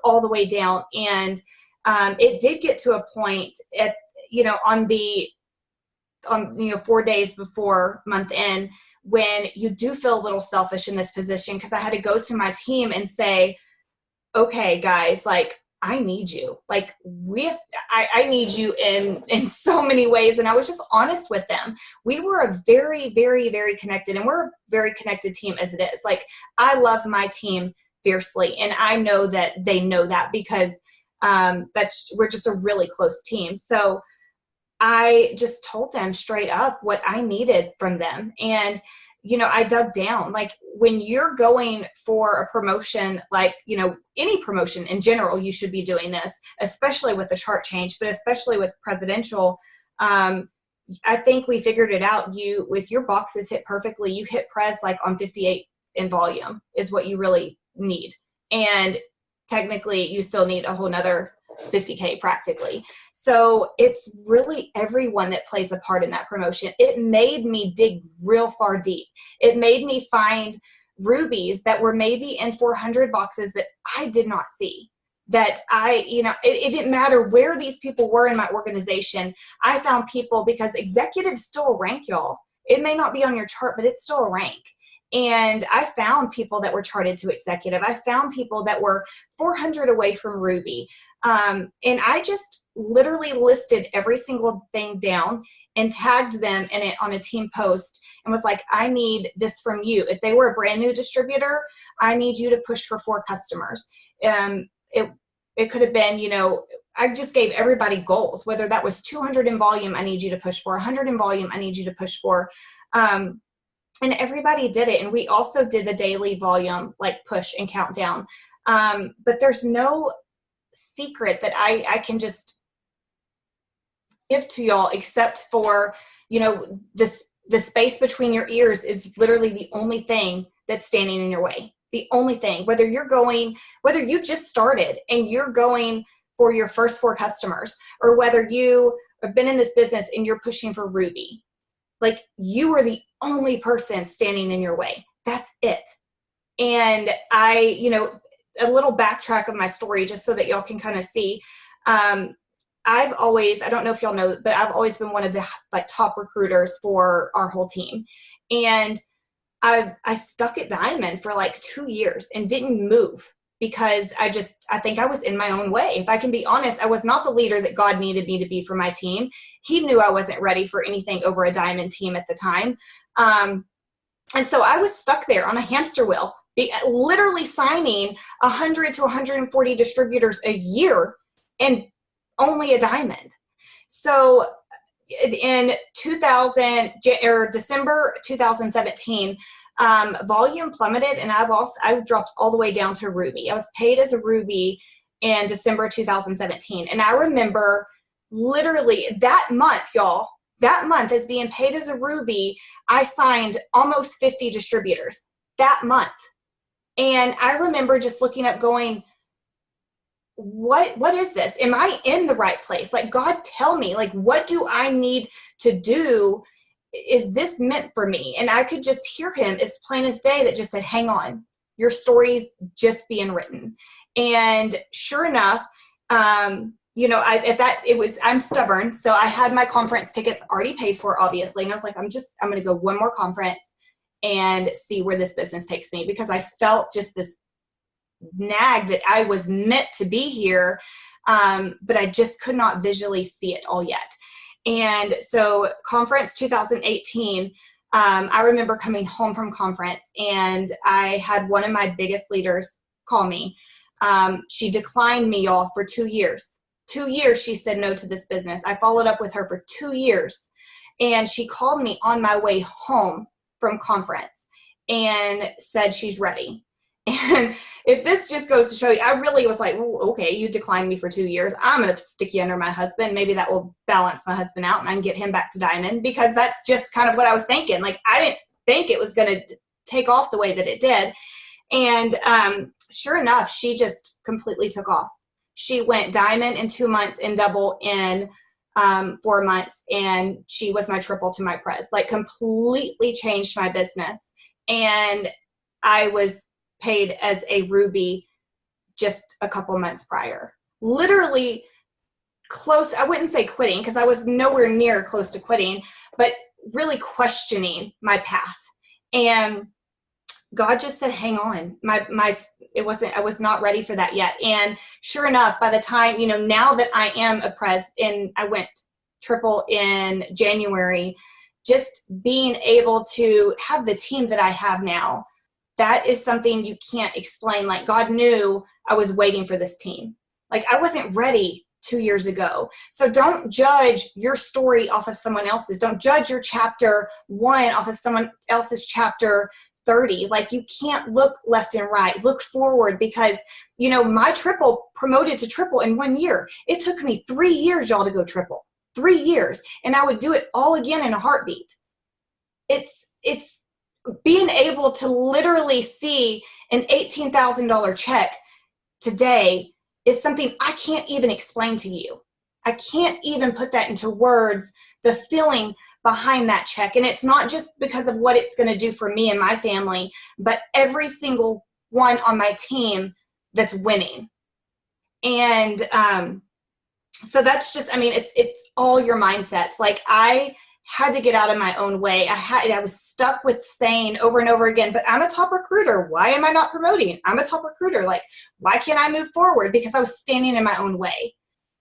all the way down. And it did get to a point on 4 days before month end, when you do feel a little selfish in this position, because I had to go to my team and say, okay, guys, like, I need you. Like, I need you in so many ways. And I was just honest with them. We were a very, very, very connected, and we're a very connected team as it is. Like, I love my team fiercely, and I know that they know that, because we're just a really close team. So I just told them straight up what I needed from them. And, I dug down. Like, when you're going for a promotion, like, any promotion in general, you should be doing this, especially with the chart change, but especially with presidential. I think we figured it out. If your boxes hit perfectly, you hit pres like on 58 in volume is what you really need. And technically you still need a whole nother 50K practically. So it's really everyone that plays a part in that promotion. It made me dig real far deep. It made me find rubies that were maybe in 400 boxes that I did not see. That it didn't matter where these people were in my organization. I found people, because executives still rank, y'all. It may not be on your chart, but it's still a rank. And I found people that were charted to executive. I found people that were 400 away from Ruby. And I just literally listed every single thing down and tagged them in it on a team post, and was like, I need this from you. If they were a brand new distributor, I need you to push for 4 customers. It could have been, I just gave everybody goals, whether that was 200 in volume, I need you to push for 100 in volume, I need you to push for, and everybody did it. And we also did the daily volume, like push and countdown. But there's no secret that I can just give to y'all, except for, the space between your ears is literally the only thing that's standing in your way. The only thing, whether you just started and you're going for your first 4 customers, or whether you have been in this business and you're pushing for Ruby, like, you are the only person standing in your way. That's it. And a little backtrack of my story, just so that y'all can kind of see. I don't know if y'all know, but I've always been one of the top recruiters for our whole team. And I stuck at Diamond for 2 years and didn't move, because I think I was in my own way. If I can be honest, I was not the leader that God needed me to be for my team. He knew I wasn't ready for anything over a Diamond team at the time. And so I was stuck there on a hamster wheel, literally signing 100 to 140 distributors a year and only a Diamond. So in December 2017, volume plummeted, and I dropped all the way down to Ruby. I was paid as a Ruby in December 2017. And I remember literally that month, y'all, as being paid as a Ruby, I signed almost 50 distributors that month. And I remember just looking up going, what is this? Am I in the right place? Like, God, tell me, what do I need to do? Is this meant for me? And I could just hear him as plain as day that just said, hang on, your story's just being written. And sure enough, I'm stubborn. So I had my conference tickets already paid for, obviously. And I was like, I'm going to go one more conference and see where this business takes me, because I felt just this nag that I was meant to be here. But I just could not visually see it all yet. And so conference 2018, I remember coming home from conference, and I had one of my biggest leaders call me. She declined me, y'all, for 2 years. 2 years she said no to this business. I followed up with her for 2 years, and she called me on my way home from conference and said she's ready. And if this just goes to show you, I really was like, "Ooh, okay, you declined me for 2 years. I'm going to stick you under my husband. Maybe that will balance my husband out and I can get him back to Diamond," because that's just kind of what I was thinking. Like, I didn't think it was going to take off the way that it did. And sure enough, she just completely took off. She went Diamond in 2 months and double in 4 months. And she was my triple to my Prez, like completely changed my business. And I was paid as a Ruby just a couple months prior. Literally close, I wouldn't say quitting because I was nowhere near close to quitting, but really questioning my path. And God just said, hang on. I was not ready for that yet. And sure enough, by the time, now that I am a Prez and I went triple in January, just being able to have the team that I have now, that is something you can't explain. Like, God knew I was waiting for this team. Like, I wasn't ready 2 years ago. So don't judge your story off of someone else's. Don't judge your chapter 1 off of someone else's chapter 30. Like, you can't look left and right. Look forward, because, my triple promoted to triple in 1 year. It took me 3 years, y'all, to go triple. 3 years. And I would do it all again in a heartbeat. It's being able to literally see an $18,000 check today is something I can't even explain to you. I can't even put that into words, the feeling behind that check. And it's not just because of what it's going to do for me and my family, but every single one on my team that's winning. And so that's just, it's all your mindsets. Like, I had to get out of my own way. I was stuck with saying over and over again, but I'm a top recruiter. Why am I not promoting? I'm a top recruiter. Like, why can't I move forward? Because I was standing in my own way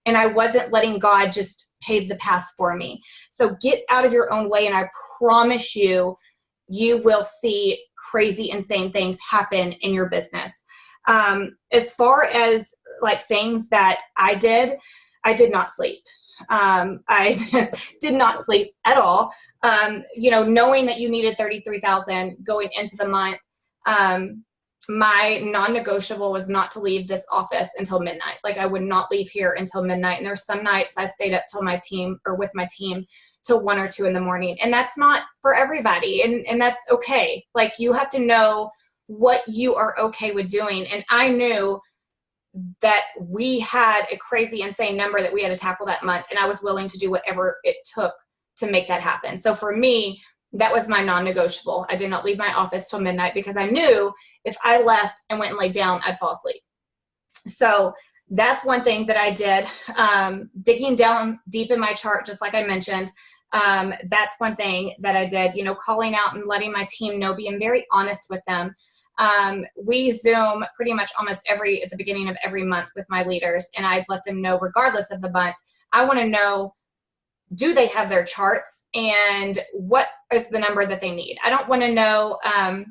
and I wasn't letting God just pave the path for me. So get out of your own way. And I promise you, you will see crazy, insane things happen in your business. As far as like things that I did not sleep. I did not sleep at all. Knowing that you needed 33,000 going into the month, my non-negotiable was not to leave this office until midnight. Like, I would not leave here until midnight. And there were some nights I stayed up till with my team till 1 or 2 in the morning. And that's not for everybody. And that's okay. Like, you have to know what you are okay with doing. And I knew that we had a crazy, insane number that we had to tackle that month. And I was willing to do whatever it took to make that happen. So for me, that was my non-negotiable. I did not leave my office till midnight because I knew if I left and went and laid down, I'd fall asleep. So that's one thing that I did. Digging down deep in my chart, just like I mentioned, that's one thing that I did, calling out and letting my team know, being very honest with them. We Zoom pretty much almost at the beginning of every month with my leaders, and I let them know, regardless of the month, I want to know, do they have their charts and what is the number that they need? I don't want to know, I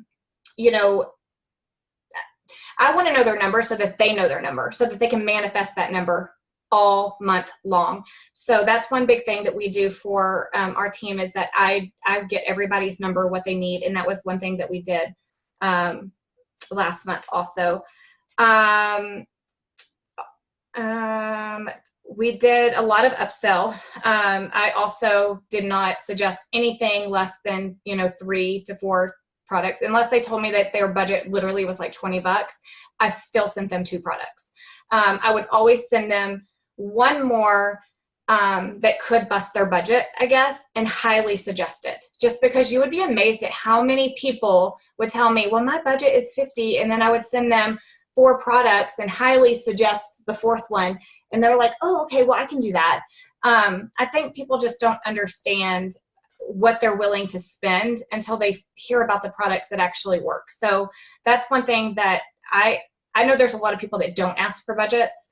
want to know their number so that they know their number, so that they can manifest that number all month long. So that's one big thing that we do for our team, is that I get everybody's number, what they need. And that was one thing that we did last month also. We did a lot of upsell. I also did not suggest anything less than, 3 to 4 products, unless they told me that their budget literally was like $20. I still sent them 2 products. I would always send them one more that could bust their budget, I guess, and highly suggest it. Just because you would be amazed at how many people would tell me, well, my budget is 50, and then I would send them 4 products and highly suggest the 4th one. And they're like, oh, okay, well, I can do that. I think people just don't understand what they're willing to spend until they hear about the products that actually work. So that's one thing that I know there's a lot of people that don't ask for budgets.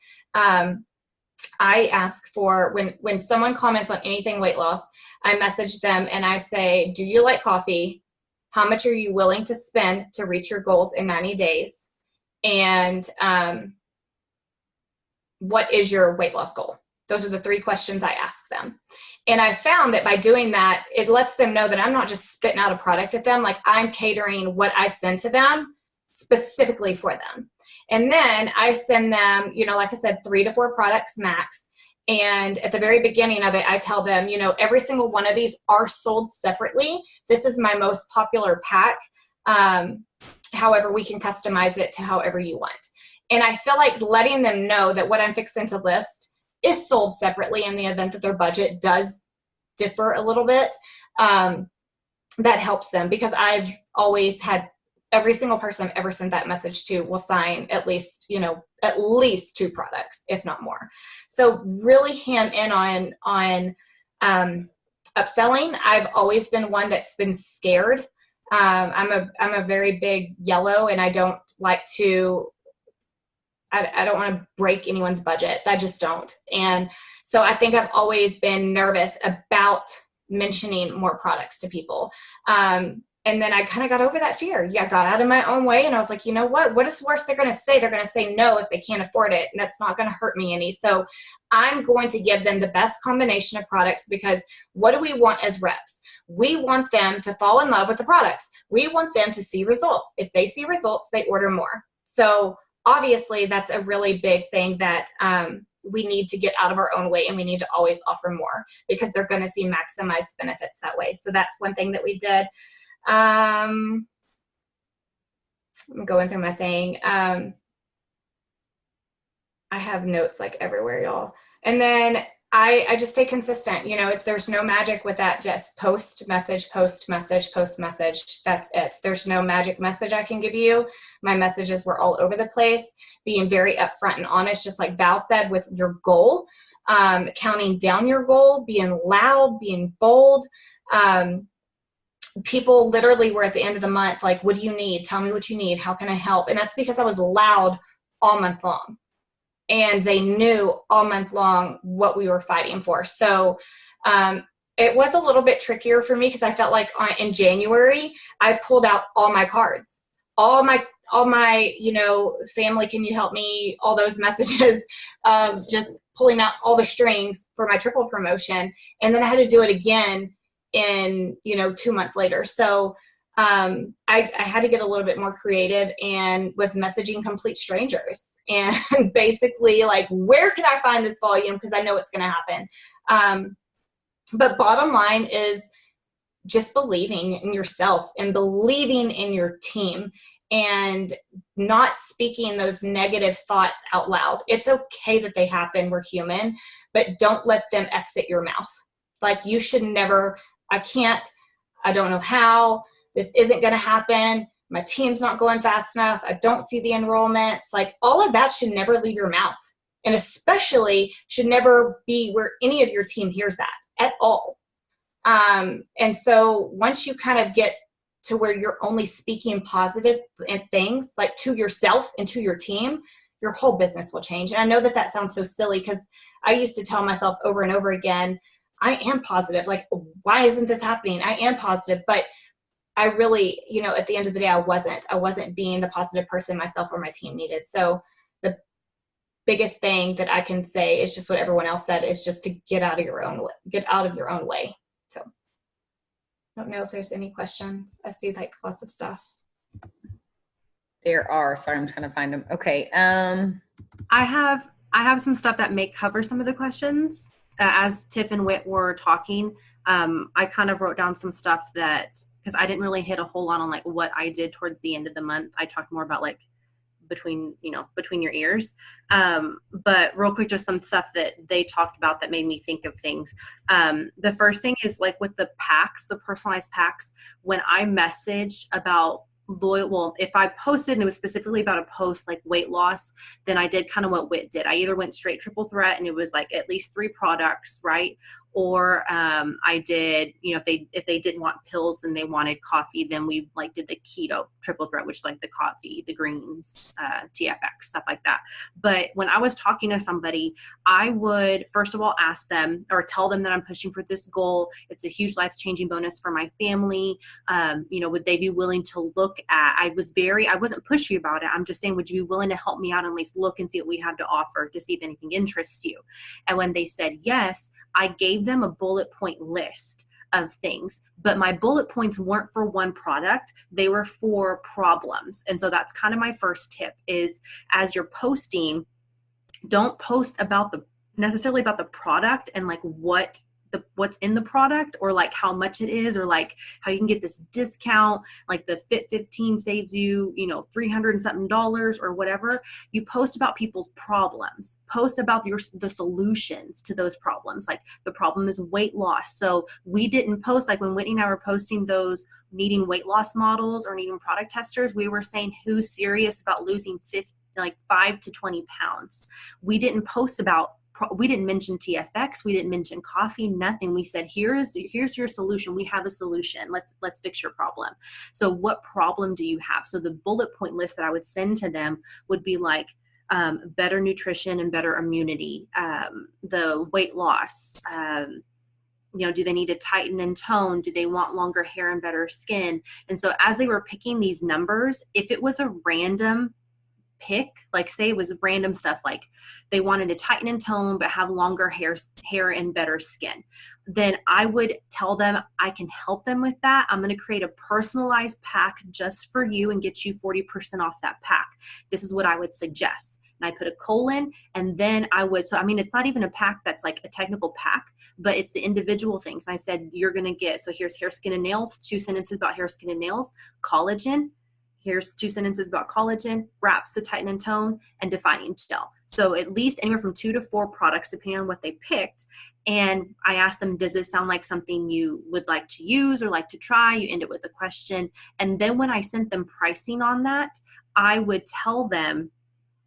I ask for, when someone comments on anything weight loss, I message them and I say, do you like coffee? How much are you willing to spend to reach your goals in 90 days? And what is your weight loss goal? Those are the 3 questions I ask them. And I found that by doing that, it lets them know that I'm not just spitting out a product at them. Like, I'm catering what I send to them specifically for them. And then I send them, you know, like I said, 3 to 4 products max. And at the very beginning of it, I tell them, you know, every single one of these are sold separately. This is my most popular pack. However, we can customize it to however you want. And I feel like letting them know that what I'm fixing to list is sold separately in the event that their budget does differ a little bit. That helps them, because I've always had every single person I've ever sent that message to will sign at least, you know, at least 2 products, if not more. So really ham in on upselling. I've always been one that's been scared. I'm a very big yellow, and I don't like to, I don't want to break anyone's budget. I just don't. And so I think I've always been nervous about mentioning more products to people. And then I kind of got over that fear. Yeah, I got out of my own way, and I was like, you know what is the worst they're going to say? They're going to say no if they can't afford it, and that's not going to hurt me any. So I'm going to give them the best combination of products, because what do we want as reps? We want them to fall in love with the products. We want them to see results. If they see results, they order more. So obviously that's a really big thing that we need to get out of our own way, and we need to always offer more, because they're going to see maximized benefits that way. So that's one thing that we did. I'm going through my thing. I have notes like everywhere, y'all. And then I just stay consistent. You know, there's no magic with that. Just post message, post message, post message. That's it. There's no magic message I can give you. My messages were all over the place, being very upfront and honest, just like Val said, with your goal, counting down your goal, being loud, being bold. People literally were at the end of the month like, what do you need? Tell me what you need. How can I help? And that's because I was loud all month long. And they knew all month long what we were fighting for. So it was a little bit trickier for me, because I felt like in January, I pulled out all my cards, all my, you know, family, can you help me? All those messages, just pulling out all the strings for my triple promotion. And then I had to do it again in, you know, 2 months later. So I had to get a little bit more creative, and was messaging complete strangers, and basically like, where can I find this volume? Because I know it's going to happen. But bottom line is just believing in yourself and believing in your team, and not speaking those negative thoughts out loud. It's okay that they happen. We're human, but don't let them exit your mouth. Like, you should never, I can't, I don't know how, this isn't going to happen. My team's not going fast enough. I don't see the enrollments. Like, all of that should never leave your mouth. And especially should never be where any of your team hears that at all. And so once you kind of get to where you're only speaking positive things, like to yourself and to your team, your whole business will change. And I know that that sounds so silly, because I used to tell myself over and over again, I am positive. Like, why isn't this happening? I am positive. But I really, you know, at the end of the day, I wasn't being the positive person myself or my team needed. So the biggest thing that I can say is just what everyone else said, is just to get out of your own way. So I don't know if there's any questions. I see like lots of stuff. There are. Sorry, I'm trying to find them. Okay. I have some stuff that may cover some of the questions. As Tiff and Whit were talking, I kind of wrote down some stuff that, because I didn't really hit a whole lot on like what I did towards the end of the month. I talked more about like between your ears. But real quick, just some stuff that they talked about that made me think of things. The first thing is like with the packs, the personalized packs, when I messaged about if I posted and it was specifically about a post like weight loss, then I did kind of what Whit did. I either went straight triple threat and it was like at least 3 products, right? Or I did, if they didn't want pills and they wanted coffee, then we like did the keto triple threat, which is like the coffee, the greens, TFX, stuff like that. But when I was talking to somebody, I would first of all ask them or tell them that I'm pushing for this goal. It's a huge life-changing bonus for my family. Would they be willing to look at, I wasn't pushy about it. I'm just saying, would you be willing to help me out and at least look and see what we have to offer to see if anything interests you? And when they said yes, I gave them a bullet point list of things, but my bullet points weren't for one product. They were for problems. And so that's kind of my first tip is as you're posting, don't post about necessarily about the product and like what's in the product or like how much it is or like how you can get this discount, like the Fit 15 saves you, $300 and something or whatever. You post about people's problems, post about the solutions to those problems. Like the problem is weight loss. So we didn't post like when Whitney and I were posting those needing weight loss models or needing product testers, we were saying who's serious about losing 5 to 20 pounds. We didn't post about we didn't mention TFX. We didn't mention coffee, nothing. We said, here's your solution. We have a solution. Let's fix your problem. So what problem do you have? So the bullet point list that I would send to them would be like, better nutrition and better immunity, the weight loss, do they need to tighten and tone? Do they want longer hair and better skin? And so as they were picking these numbers, if it was a random pick, like say it was random stuff, like they wanted to tighten and tone but have longer hair and better skin, then I would tell them I can help them with that. I'm going to create a personalized pack just for you and get you 40% off that pack. This is what I would suggest. And I put a colon, and then it's not even a pack that's like a technical pack, but it's the individual things. I said, you're going to get, so here's hair, skin, and nails, 2 sentences about hair, skin, and nails, collagen. Here's 2 sentences about collagen, wraps to tighten and tone, and defining gel. So at least anywhere from 2 to 4 products, depending on what they picked. And I asked them, does it sound like something you would like to use or like to try? You end it with a question. And then when I sent them pricing on that, I would tell them,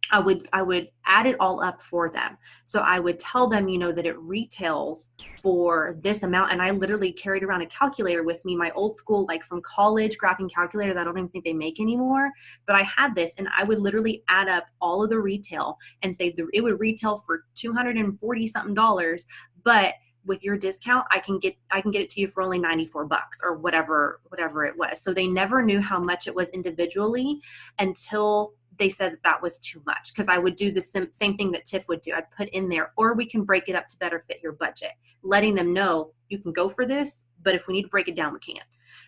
I would add it all up for them. So I would tell them, that it retails for this amount. And I literally carried around a calculator with me, my old school, like from college graphing calculator that I don't even think they make anymore. But I had this, and I would literally add up all of the retail and say it would retail for $240 something, but with your discount, I can get it to you for only $94 or whatever it was. So they never knew how much it was individually until they said that was too much, because I would do the same thing that Tiff would do. I'd put in there, or we can break it up to better fit your budget, letting them know you can go for this, but if we need to break it down, we can.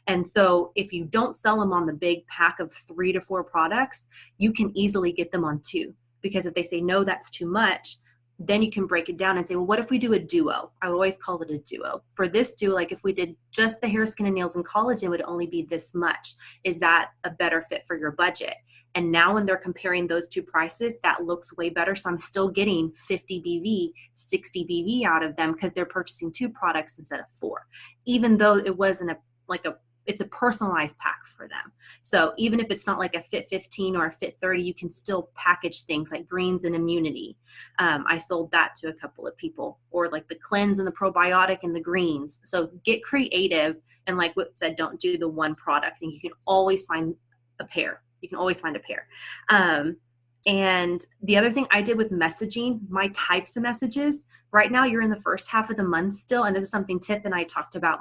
And so if you don't sell them on the big pack of 3 to 4 products, you can easily get them on 2, because if they say, no, that's too much, then you can break it down and say, well, what if we do a duo? I would always call it a duo. For this duo, like if we did just the hair, skin, and nails and collagen, it would only be this much. Is that a better fit for your budget? And now when they're comparing those 2 prices, that looks way better. So I'm still getting 50 BV, 60 BV out of them because they're purchasing 2 products instead of 4, even though it wasn't it's a personalized pack for them. So even if it's not like a Fit 15 or a Fit 30, you can still package things like greens and immunity. I sold that to a couple of people, or like the cleanse and the probiotic and the greens. So get creative. And like what said, don't do the one product, and you can always find a pair. And the other thing I did with messaging, my types of messages, right now you're in the first half of the month still. And this is something Tiff and I talked about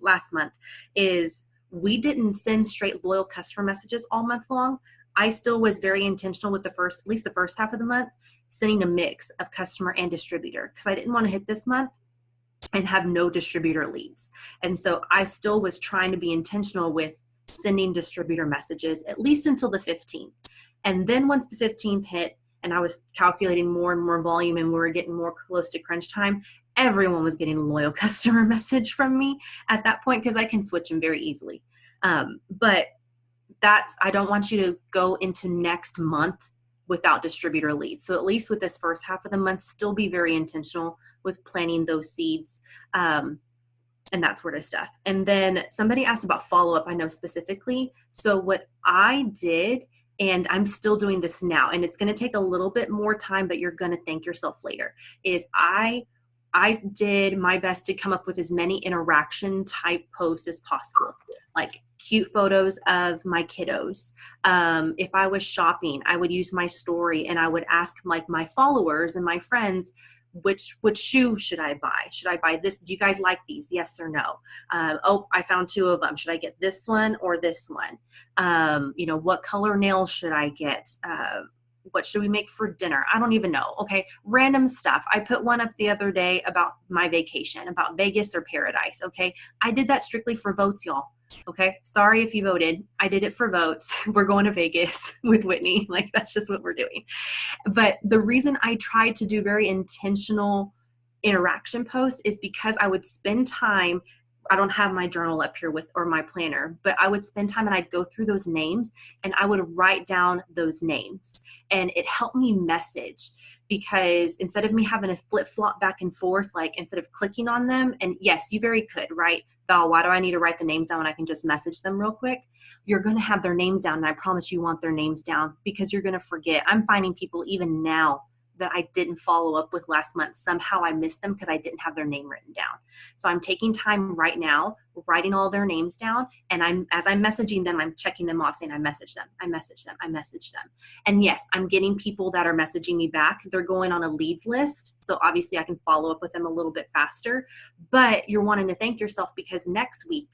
last month, is we didn't send straight loyal customer messages all month long. I still was very intentional with at least the first half of the month, sending a mix of customer and distributor, because I didn't want to hit this month and have no distributor leads. And so I still was trying to be intentional with sending distributor messages at least until the 15th. And then once the 15th hit and I was calculating more and more volume and we were getting more close to crunch time, everyone was getting a loyal customer message from me at that point, because I can switch them very easily. But I don't want you to go into next month without distributor leads. So at least with this first half of the month, still be very intentional with planting those seeds. And that sort of stuff. And then somebody asked about follow-up, I know specifically. So what I did, and I'm still doing this now, and it's going to take a little bit more time, but you're going to thank yourself later, is I did my best to come up with as many interaction type posts as possible, like cute photos of my kiddos. If I was shopping, I would use my story and I would ask like my followers and my friends, which shoe should I buy? Should I buy this? Do you guys like these? Yes or no? I found 2 of them. Should I get this one or this one? What color nails should I get? what should we make for dinner? I don't even know. Okay. Random stuff. I put one up the other day about my vacation, about Vegas or paradise. Okay. I did that strictly for votes, y'all. Okay. Sorry if you voted. I did it for votes. We're going to Vegas with Whitney. Like, that's just what we're doing. But the reason I tried to do very intentional interaction posts is because I would spend time. I don't have my journal up here or my planner, but I would spend time and I'd go through those names and I would write down those names, and it helped me message, because instead of me having to flip flop back and forth, like instead of clicking on them, and yes, you very could, right? Val, why do I need to write the names down when I can just message them real quick? You're going to have their names down, and I promise you want their names down, because you're going to forget. I'm finding people even now that I didn't follow up with last month. Somehow I missed them because I didn't have their name written down. So I'm taking time right now, writing all their names down. And as I'm messaging them, I'm checking them off, saying I message them, I message them, I message them. And yes, I'm getting people that are messaging me back. They're going on a leads list. So obviously I can follow up with them a little bit faster, but you're wanting to thank yourself, because next week,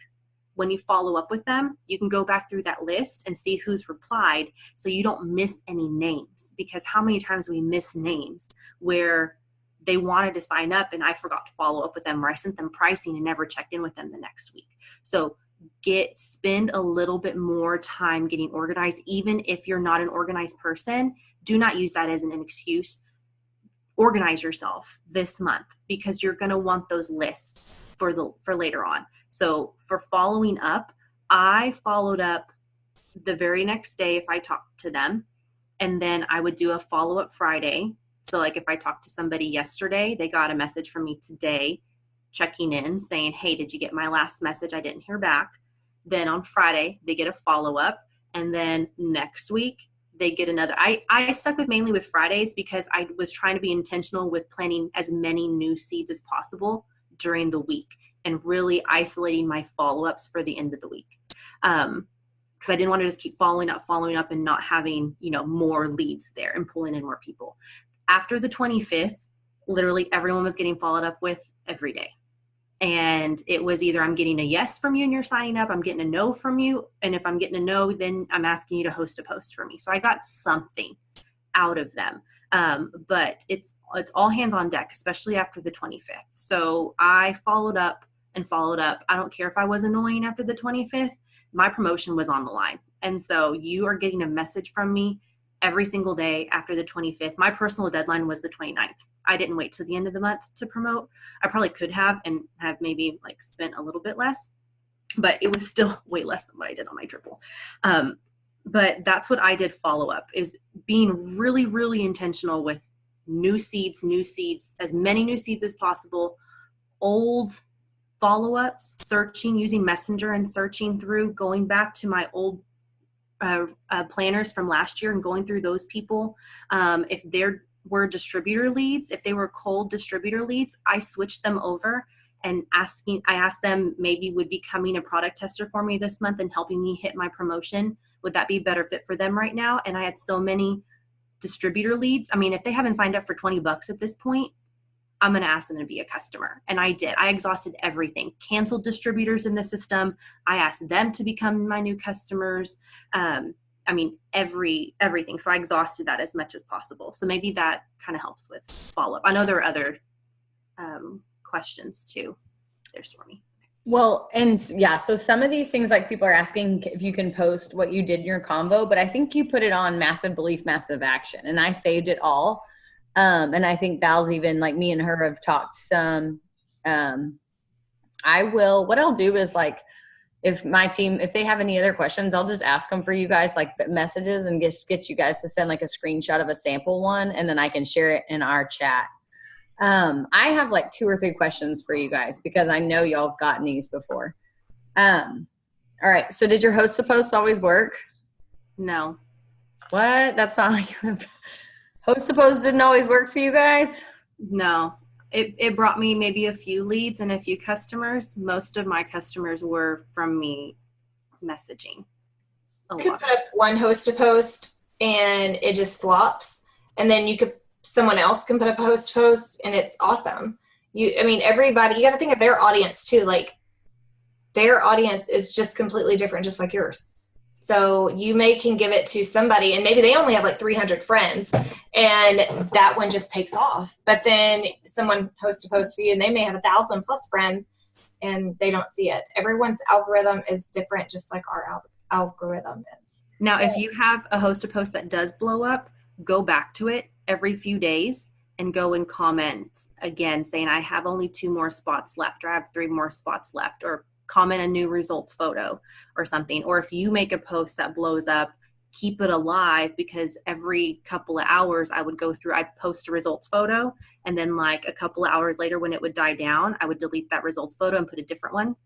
when you follow up with them, you can go back through that list and see who's replied, so you don't miss any names. Because how many times we miss names where they wanted to sign up and I forgot to follow up with them, or I sent them pricing and never checked in with them the next week. So spend a little bit more time getting organized. Even if you're not an organized person, do not use that as an excuse. Organize yourself this month, because you're going to want those lists for later on. So for following up, I followed up the very next day if I talked to them, and then I would do a follow-up Friday. So like if I talked to somebody yesterday, they got a message from me today checking in saying, hey, did you get my last message? I didn't hear back. Then on Friday, they get a follow-up, and then next week they get another. I stuck mainly with Fridays because I was trying to be intentional with planning as many new seeds as possible during the week, and really isolating my follow-ups for the end of the week. Because I didn't want to just keep following up and not having, more leads there and pulling in more people. After the 25th, literally everyone was getting followed up with every day. And it was either I'm getting a yes from you and you're signing up, I'm getting a no from you. And if I'm getting a no, then I'm asking you to host a post for me. So I got something out of them. But it's all hands on deck, especially after the 25th. So I followed up. I don't care if I was annoying after the 25th, my promotion was on the line. And so you are getting a message from me every single day after the 25th. My personal deadline was the 29th. I didn't wait till the end of the month to promote. I probably could have and have maybe spent a little bit less, but it was still way less than what I did on my triple. But that's what I did follow up, is being really, really intentional with new seeds, as many new seeds as possible, old follow-ups, searching, using Messenger and searching through, going back to my old planners from last year and going through those people. If there were distributor leads, if they were cold distributor leads, I switched them over and I asked them maybe would becoming a product tester for me this month and helping me hit my promotion. Would that be a better fit for them right now? And I had so many distributor leads. I mean, if they haven't signed up for $20 at this point, I'm going to ask them to be a customer. And I did. I exhausted everything. Canceled distributors in the system. I asked them to become my new customers. Everything. So I exhausted that as much as possible. So maybe that kind of helps with follow-up. I know there are other questions too. There's for me. Well, and yeah, so some of these things, people are asking if you can post what you did in your convo, but I think you put it on Massive Belief, Massive Action, and I saved it all. And I think Val's even me and her have talked some. What I'll do is if my team, if they have any other questions, I'll just ask them for you guys, messages, and just get you guys to send a screenshot of a sample one, and then I can share it in our chat. I have 2 or 3 questions for you guys because I know y'all have gotten these before. All right. So did your host to post always work? No. What? That's not how you host to post didn't always work for you guys? No. It brought me maybe a few leads and a few customers. Most of my customers were from me messaging. You could put up one host to post and it just flops. And then someone else can put up a host to post and it's awesome. Everybody, you got to think of their audience too. Their audience is just completely different, just like yours. So you can give it to somebody and maybe they only have like 300 friends and that one just takes off. But then someone hosts a post for you and they may have 1,000 plus friends and they don't see it. Everyone's algorithm is different, just like our algorithm is. Now, if you have a host a post that does blow up, go back to it every few days and go and comment again saying, I have only 2 more spots left, or I have 3 more spots left, or comment a new results photo or something. Or if you make a post that blows up, keep it alive, because every couple of hours I would go through, I'd post a results photo, and then like a couple of hours later when it would die down, I would delete that results photo and put a different one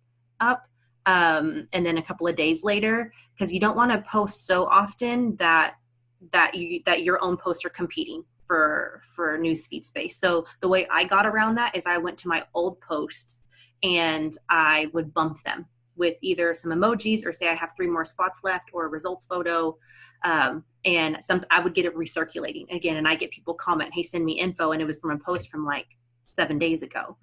up. And then a couple of days later, because you don't want to post so often that your own posts are competing for newsfeed space. So the way I got around that is I went to my old posts and I would bump them with either some emojis or say I have 3 more spots left or a results photo. And I would get it recirculating again, and I get people comment, hey, send me info. And it was from a post from like 7 days ago.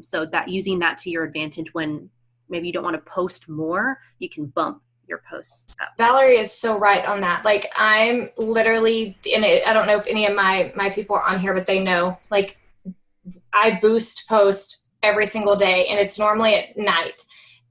So that using that to your advantage when maybe you don't want to post more, you can bump your posts up. Valerie is so right on that. Like I'm literally in it. I don't know if any of my people are on here, but they know, like I boost post every single day and it's normally at night.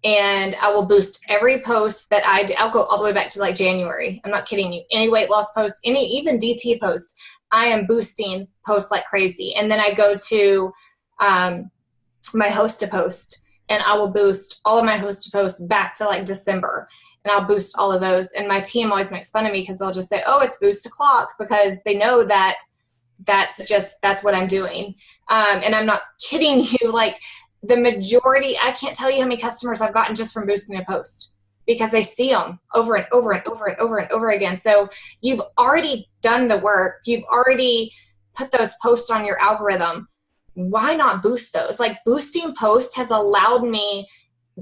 And I will boost every post that I do. I'll go all the way back to like January. I'm not kidding you. Any weight loss post, even DT post, I am boosting posts like crazy. And then I go to my host to post and I will boost all of my host to posts back to like December. And I'll boost all of those. And my team always makes fun of me because they'll just say, oh, it's boost o'clock, because they know that that's what I'm doing. And I'm not kidding you. Like the majority, I can't tell you how many customers I've gotten just from boosting a post because they see them over and over and over and over and over again. So you've already done the work. You've already put those posts on your algorithm. Why not boost those? Like boosting posts has allowed me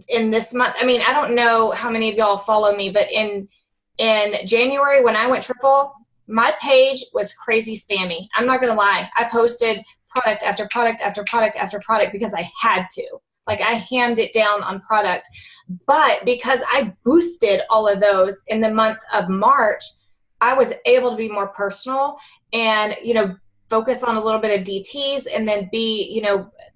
in this month. I mean, I don't know how many of y'all follow me, but in January when I went triple, my page was crazy spammy. I'm not going to lie. I posted product after product after product after product because I had to. Like I hammed it down on product. But because I boosted all of those in the month of March, I was able to be more personal and, focus on a little bit of DTs and then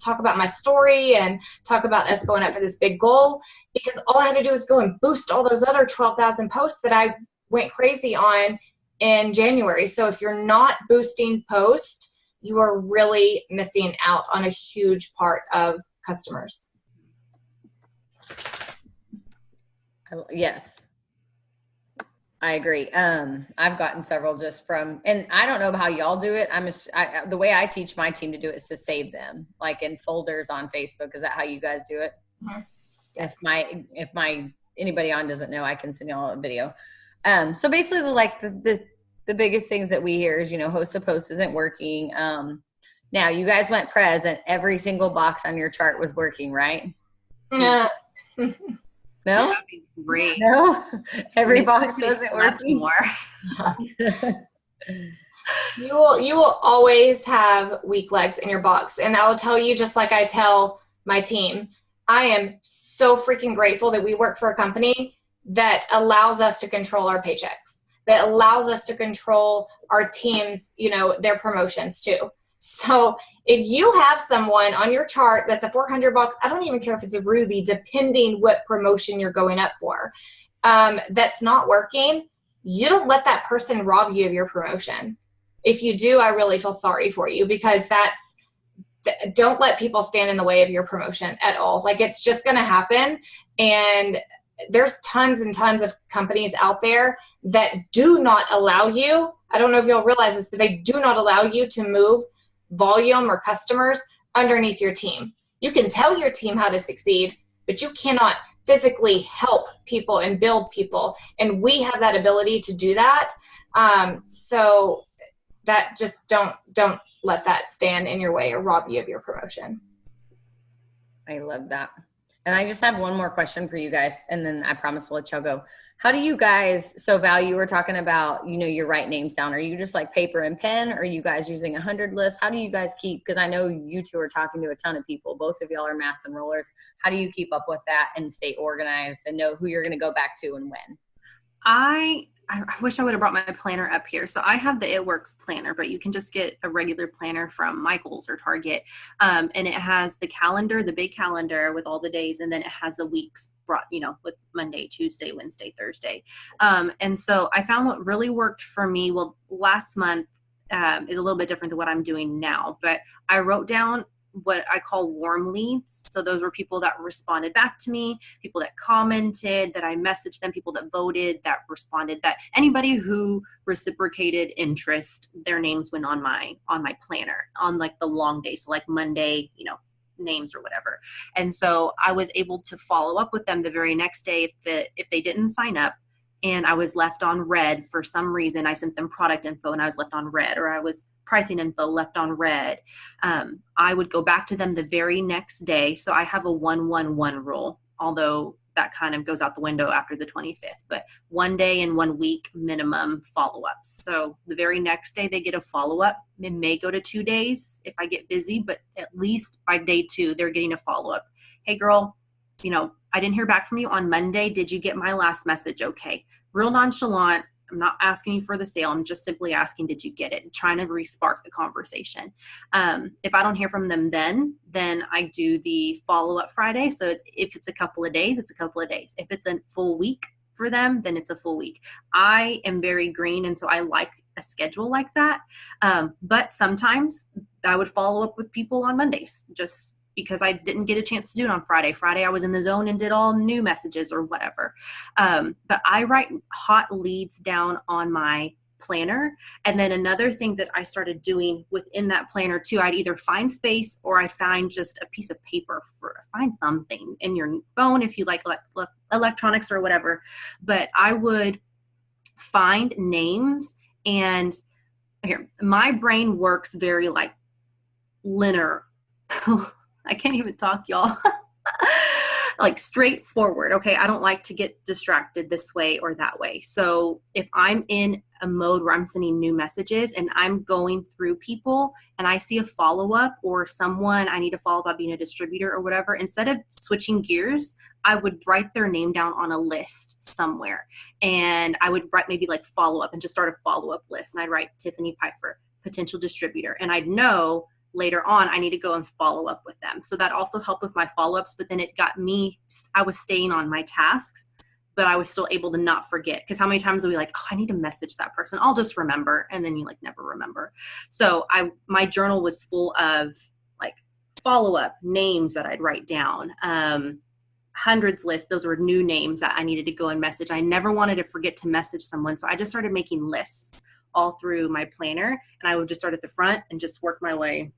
talk about my story and talk about us going up for this big goal, because all I had to do was go and boost all those other 12,000 posts that I went crazy on in January. So if you're not boosting posts, you are really missing out on a huge part of customers. Yes, I agree. I've gotten several just from, and I don't know how y'all do it. The way I teach my team to do it is to save them like in folders on Facebook. Is that how you guys do it? Mm-hmm. If anybody on doesn't know, I can send y'all a video. So basically the biggest things that we hear is, host a post isn't working. Now you guys went pres and every single box on your chart was working, right? Yeah. No? That'd be great. No? Every box wasn't working? More. You will always have weak legs in your box. And I will tell you, just like I tell my team, I am so freaking grateful that we work for a company that allows us to control our paychecks, that allows us to control our teams, their promotions too. So if you have someone on your chart that's a 400 box, I don't even care if it's a Ruby, depending what promotion you're going up for, that's not working, you don't let that person rob you of your promotion. If you do, I really feel sorry for you, because don't let people stand in the way of your promotion at all. Like it's just going to happen. And there's tons and tons of companies out there that do not allow you. I don't know if you'll realize this, but they do not allow you to move volume or customers underneath your team. You can tell your team how to succeed, but you cannot physically help people and build people. And we have that ability to do that. So that just don't let that stand in your way or rob you of your promotion. I love that. And I just have one more question for you guys, and then I promise we'll let y'all go. How do you guys, so Val, you were talking about, your write names down. Are you just like paper and pen? Or are you guys using 100 lists? How do you guys keep, because I know you two are talking to a ton of people. Both of y'all are mass enrollers. How do you keep up with that and stay organized and know who you're going to go back to and when? I wish I would have brought my planner up here. So I have the It Works planner, but you can just get a regular planner from Michael's or Target. And it has the calendar, the big calendar with all the days, and then it has the weeks brought, with Monday, Tuesday, Wednesday, Thursday. And so I found what really worked for me, well, last month is a little bit different than what I'm doing now, but I wrote down what I call warm leads. So those were people that responded back to me, people that commented, that I messaged them, people that voted, that responded, that anybody who reciprocated interest, their names went on my planner on like the long day. So like Monday, names or whatever. And so I was able to follow up with them the very next day if they didn't sign up and I was left on red for some reason. I sent them product info and I was left on red, or I was pricing info left on red. I would go back to them the very next day. So I have a 1-1-1 rule, although that kind of goes out the window after the 25th, but 1 day and 1 week minimum follow-ups. So the very next day they get a follow-up. It may go to 2 days if I get busy, but at least by day 2, they're getting a follow-up. Hey girl, I didn't hear back from you on Monday. Did you get my last message? Okay. Real nonchalant. I'm not asking you for the sale. I'm just simply asking, did you get it? I'm trying to re-spark the conversation. If I don't hear from them then I do the follow-up Friday. So if it's a couple of days, it's a couple of days. If it's a full week for them, then it's a full week. I am very green, and so I like a schedule like that. But sometimes I would follow up with people on Mondays, just because I didn't get a chance to do it on Friday. Friday I was in the zone and did all new messages or whatever. But I write hot leads down on my planner. And then another thing that I started doing within that planner too, I'd either find space or I find just a piece of paper find something in your phone if you like electronics or whatever. But I would find names, and here, my brain works very like linear. I can't even talk, y'all. Like straightforward. Okay. I don't like to get distracted this way or that way. So if I'm in a mode where I'm sending new messages and I'm going through people and I see a follow-up or someone I need to follow up by being a distributor or whatever, instead of switching gears, I would write their name down on a list somewhere. And I would write maybe like follow-up and just start a follow-up list. And I'd write Tiffany Pfeiffer, potential distributor. And I'd know later on I need to go and follow up with them. So that also helped with my follow-ups, but then it got me, I was staying on my tasks, but I was still able to not forget. Because how many times are we like, oh, I need to message that person, I'll just remember, and then you like never remember. So my journal was full of like follow-up names that I'd write down, hundreds list. Those were new names that I needed to go and message. I never wanted to forget to message someone, so I just started making lists all through my planner, and I would just start at the front and just work my way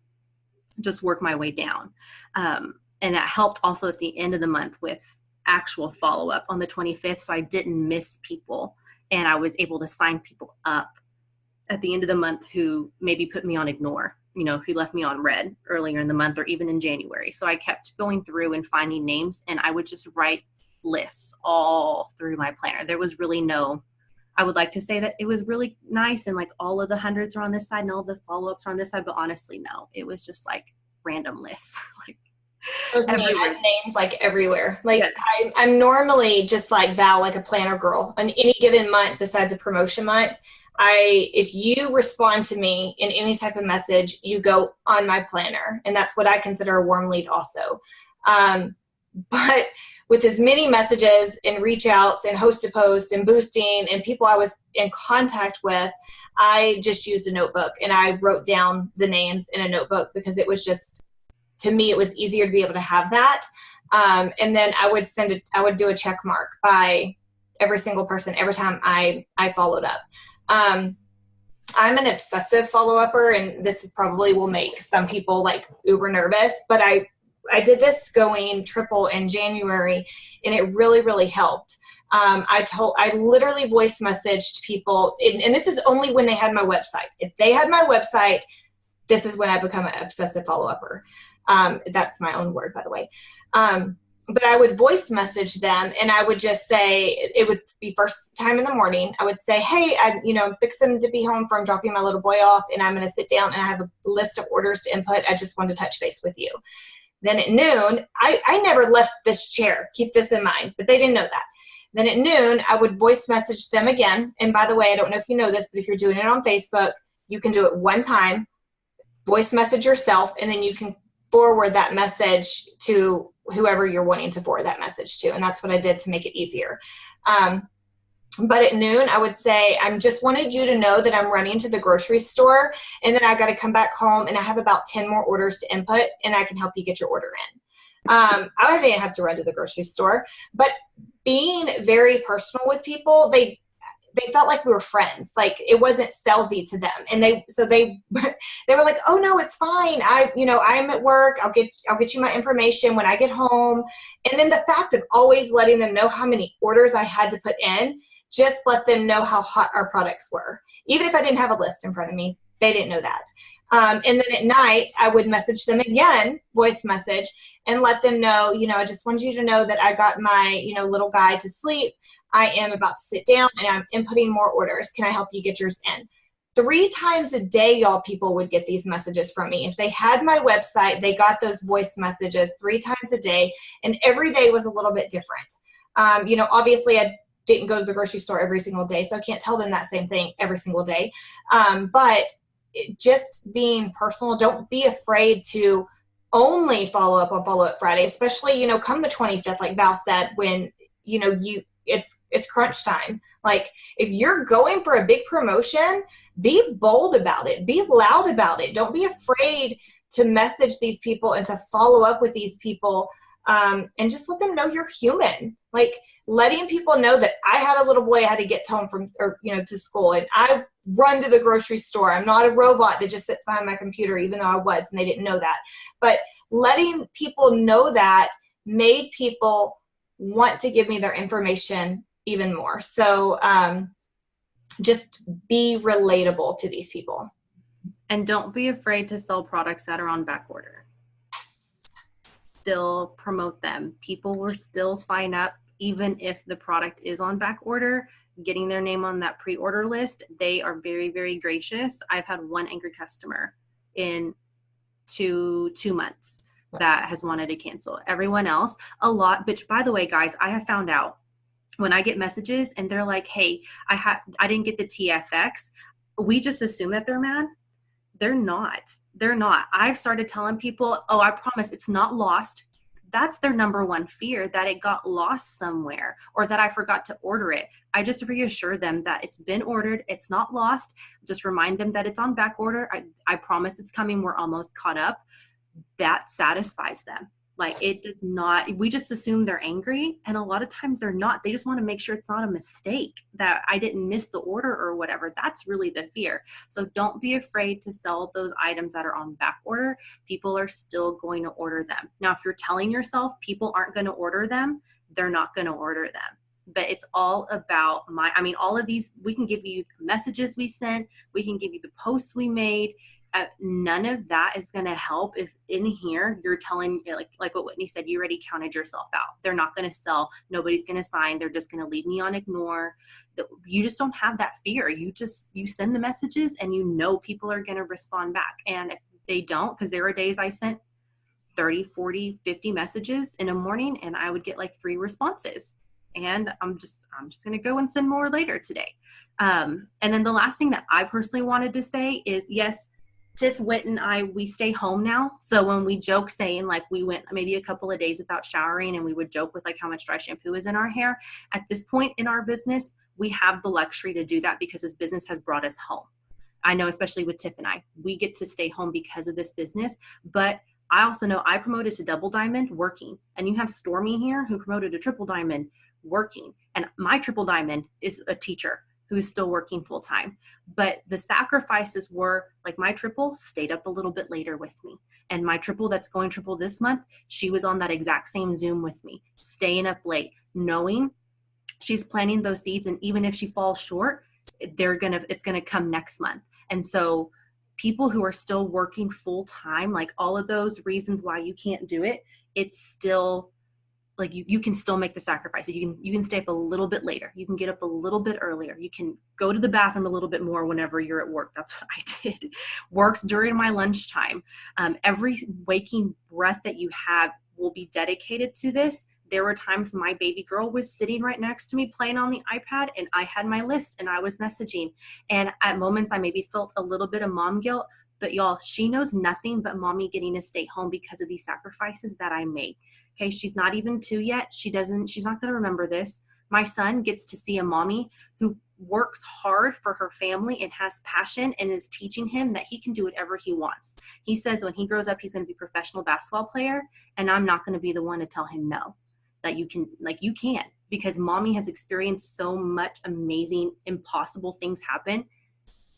down. And that helped also at the end of the month with actual follow-up on the 25th. So I didn't miss people, and I was able to sign people up at the end of the month who maybe put me on ignore, who left me on red earlier in the month or even in January. So I kept going through and finding names, and I would just write lists all through my planner. There was really I would like to say that it was really nice and like all of the hundreds are on this side and all the follow-ups are on this side, but honestly, no, it was just like random lists. Like names like everywhere. Like yeah. I'm normally just like Val, like a planner girl. On any given month besides a promotion month, if you respond to me in any type of message, you go on my planner, and that's what I consider a warm lead also. But with as many messages and reach outs and host to post and boosting and people I was in contact with, I just used a notebook and I wrote down the names in a notebook because it was just, to me, it was easier to be able to have that. And then I would do a check mark by every single person every time I followed up. I'm an obsessive follow-upper, and this probably will make some people like uber nervous, but I did this going triple in January, and it really, really helped. I literally voice messaged people, and this is only when they had my website. If they had my website, this is when I become an obsessive follow-upper. That's my own word, by the way. But I would voice message them, and I would just say, it would be first time in the morning. I would say, hey, I'm fixing to be home from dropping my little boy off, and I'm going to sit down and I have a list of orders to input. I just wanted to touch base with you. Then at noon, I never left this chair. Keep this in mind, but they didn't know that. Then at noon, I would voice message them again. And by the way, I don't know if you know this, but if you're doing it on Facebook, you can do it one time, voice message yourself, and then you can forward that message to whoever you're wanting to forward that message to. And that's what I did to make it easier. But at noon, I would say, I just wanted you to know that I'm running to the grocery store, and then I got to come back home, and I have about 10 more orders to input, and I can help you get your order in. I didn't have to run to the grocery store, but being very personal with people, they felt like we were friends. Like, it wasn't salesy to them. And they were like, oh no, it's fine. I'm at work. I'll get you my information when I get home. And then the fact of always letting them know how many orders I had to put in, just let them know how hot our products were. Even if I didn't have a list in front of me, they didn't know that. And then at night, I would message them again, voice message, and let them know, I just wanted you to know that I got my, little guy to sleep. I am about to sit down and I'm inputting more orders. Can I help you get yours in? 3 times a day, y'all, people would get these messages from me. If they had my website, they got those voice messages 3 times a day, and every day was a little bit different. Obviously I didn't go to the grocery store every single day, so I can't tell them that same thing every single day. But just being personal, don't be afraid to only follow up on Follow Up Friday, especially, come the 25th, like Val said, when, it's crunch time. Like, if you're going for a big promotion, be bold about it, be loud about it. Don't be afraid to message these people and to follow up with these people. And just let them know you're human. Like, letting people know that I had a little boy I had to get home from, to school, and I run to the grocery store. I'm not a robot that just sits behind my computer, even though I was, and they didn't know that. But letting people know that made people want to give me their information even more. So just be relatable to these people. And don't be afraid to sell products that are on back order. Still promote them. People will still sign up even if the product is on back order. Getting their name on that pre-order list, they are very, very gracious. I've had one angry customer in two months that has wanted to cancel. Everyone else, a lot. But by the way, guys, I have found out when I get messages and they're like, hey, I didn't get the TFX, we just assume that they're mad. They're not. I've started telling people, oh, I promise it's not lost. That's their number one fear, that it got lost somewhere or that I forgot to order it. I just reassure them that it's been ordered. It's not lost. Just remind them that it's on back order. I promise it's coming. We're almost caught up. That satisfies them. Like, it does not, we just assume they're angry, and a lot of times they're not. They just want to make sure it's not a mistake, that I didn't miss the order or whatever. That's really the fear. So don't be afraid to sell those items that are on back order. People are still going to order them. Now, if you're telling yourself people aren't going to order them, they're not going to order them. But it's all about all of these, we can give you the messages we sent, we can give you the posts we made. None of that is going to help if in here you're telling, like what Whitney said, you already counted yourself out. They're not going to sell. Nobody's going to sign. They're just going to leave me on ignore. You just don't have that fear. You send the messages and people are going to respond back. And if they don't, because there are days I sent 30, 40, 50 messages in a morning and I would get like 3 responses. And I'm just going to go and send more later today. And then the last thing that I personally wanted to say is, yes, Tiff, Whit, and I, we stay home now. So when we joke saying like we went maybe a couple of days without showering, and we would joke with like how much dry shampoo is in our hair, at this point in our business, we have the luxury to do that because this business has brought us home. I know, especially with Tiff and I, we get to stay home because of this business. But I also know I promoted to double diamond working, and you have Stormy here who promoted to triple diamond working. And my triple diamond is a teacher who is still working full time. But the sacrifices were like, my triple stayed up a little bit later with me. And my triple that's going triple this month, she was on that exact same Zoom with me, staying up late, knowing she's planting those seeds. And even if she falls short, it's going to come next month. And so people who are still working full time, like all of those reasons why you can't do it, it's still like you can still make the sacrifices. You can stay up a little bit later. You can get up a little bit earlier. You can go to the bathroom a little bit more whenever you're at work. That's what I did. Worked during my lunchtime. Every waking breath that you have will be dedicated to this. There were times my baby girl was sitting right next to me playing on the iPad, and I had my list and I was messaging. And at moments I maybe felt a little bit of mom guilt, but y'all, she knows nothing but mommy getting to stay home because of these sacrifices that I made. Okay, she's not even 2 yet. She's not going to remember this. My son gets to see a mommy who works hard for her family and has passion and is teaching him that he can do whatever he wants. He says when he grows up, he's going to be a professional basketball player, and I'm not going to be the one to tell him no, that you can, because mommy has experienced so much amazing, impossible things happen.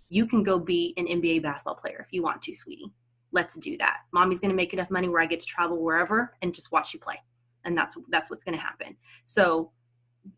You can go be an NBA basketball player if you want to, sweetie. Let's do that. Mommy's going to make enough money where I get to travel wherever and just watch you play. And that's what's going to happen. So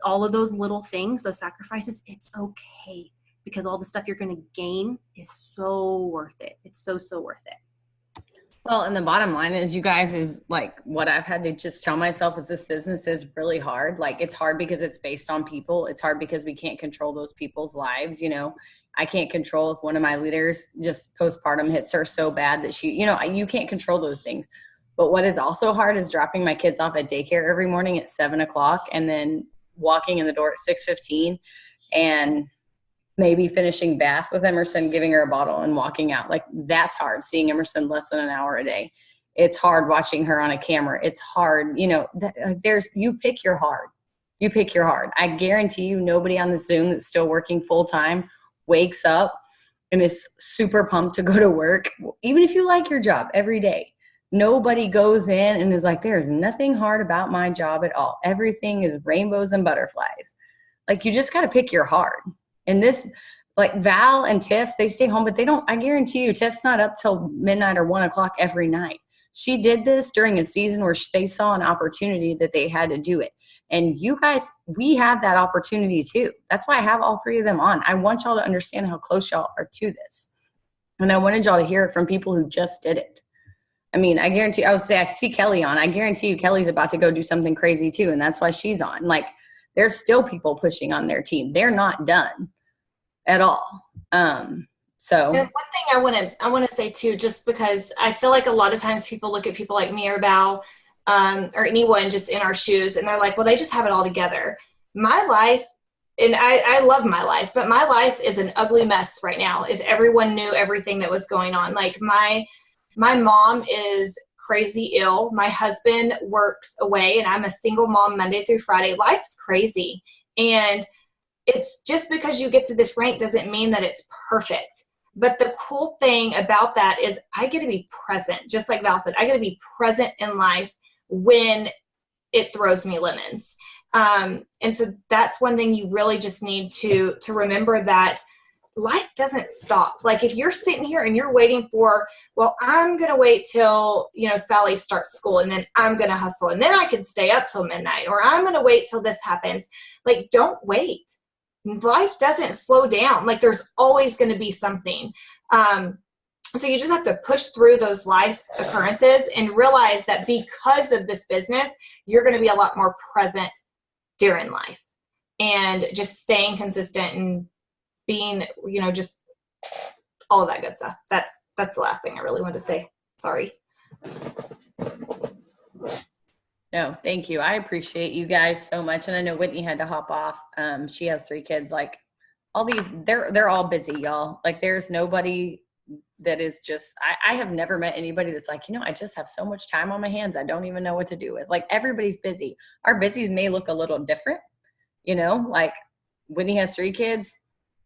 all of those little things, those sacrifices, it's okay, because all the stuff you're going to gain is so worth it. It's so, so worth it. Well, and the bottom line is, you guys, is like what I've had to just tell myself is this business is really hard. Like, it's hard because it's based on people. It's hard because we can't control those people's lives. You know, I can't control if one of my leaders just postpartum hits her so bad that she, you can't control those things. But what is also hard is dropping my kids off at daycare every morning at 7:00 and then walking in the door at 6:15 and maybe finishing bath with Emerson, giving her a bottle and walking out. Like, that's hard, seeing Emerson less than an hour a day. It's hard watching her on a camera. It's hard. You pick your hard. You pick your hard. I guarantee you nobody on the Zoom that's still working full time wakes up and is super pumped to go to work. Even if you like your job every day, nobody goes in and is like, there's nothing hard about my job at all. Everything is rainbows and butterflies. Like, you just got to pick your hard. And this, like Val and Tiff, they stay home, but they don't, I guarantee you, Tiff's not up till midnight or 1:00 every night. She did this during a season where they saw an opportunity that they had to do it. And you guys, we have that opportunity too. That's why I have all 3 of them on. I want y'all to understand how close y'all are to this. And I wanted y'all to hear it from people who just did it. I mean, I guarantee, I see Kelly on. I guarantee you Kelly's about to go do something crazy too. And that's why she's on. Like, there's still people pushing on their team. They're not done at all. So and one thing I want to say too, just because I feel like a lot of times people look at people like me or Val, or anyone just in our shoes, and they're like, well, they just have it all together. My life, and I love my life, but my life is an ugly mess right now. If everyone knew everything that was going on, like my mom is crazy ill. My husband works away, and I'm a single mom Monday through Friday. Life's crazy. And it's just because you get to this rank doesn't mean that it's perfect. But the cool thing about that is I get to be present. Just like Val said, I get to be present in life when it throws me lemons. And so that's one thing you really just need to remember, that life doesn't stop. Like, if you're sitting here and you're waiting for, well, I'm going to wait till, Sally starts school and then I'm going to hustle and then I can stay up till midnight, or I'm going to wait till this happens. Like, don't wait. Life doesn't slow down. Like, there's always going to be something. So you just have to push through those life occurrences and realize that because of this business, you're going to be a lot more present during life, and just staying consistent and being, just all of that good stuff. That's the last thing I really wanted to say. Sorry. no, thank you. I appreciate you guys so much. And I know Whitney had to hop off. She has 3 kids. Like, all these, they're all busy, y'all. Like, there's nobody that is just, I have never met anybody that's like, I just have so much time on my hands, I don't even know what to do with. Like, everybody's busy. Our busies may look a little different, like Whitney has 3 kids.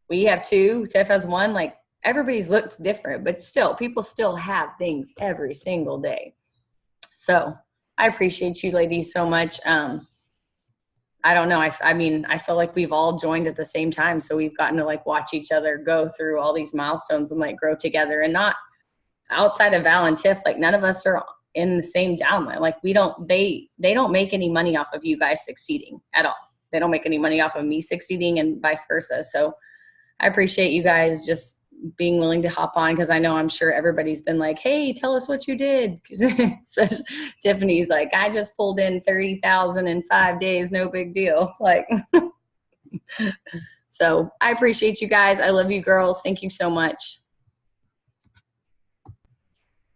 We have 2. Tiff has 1. Like, everybody's looks different, but still, people still have things every single day. So I appreciate you ladies so much. I don't know. I mean, I feel like we've all joined at the same time. So we've gotten to like watch each other go through all these milestones and like grow together, and not outside of Val and Tiff, like none of us are in the same downline. Like, they don't make any money off of you guys succeeding at all. They don't make any money off of me succeeding, and vice versa. So I appreciate you guys just being willing to hop on, because I know I'm sure everybody's been like, hey, tell us what you did. Especially Tiffany's like, I just pulled in 30,000 in 5 days, no big deal. Like, so I appreciate you guys. I love you girls. Thank you so much.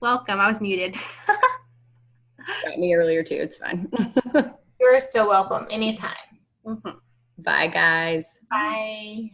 Welcome. I was muted. Got me earlier too. It's fine. You're so welcome. Anytime. Mhm. Bye, guys. Bye.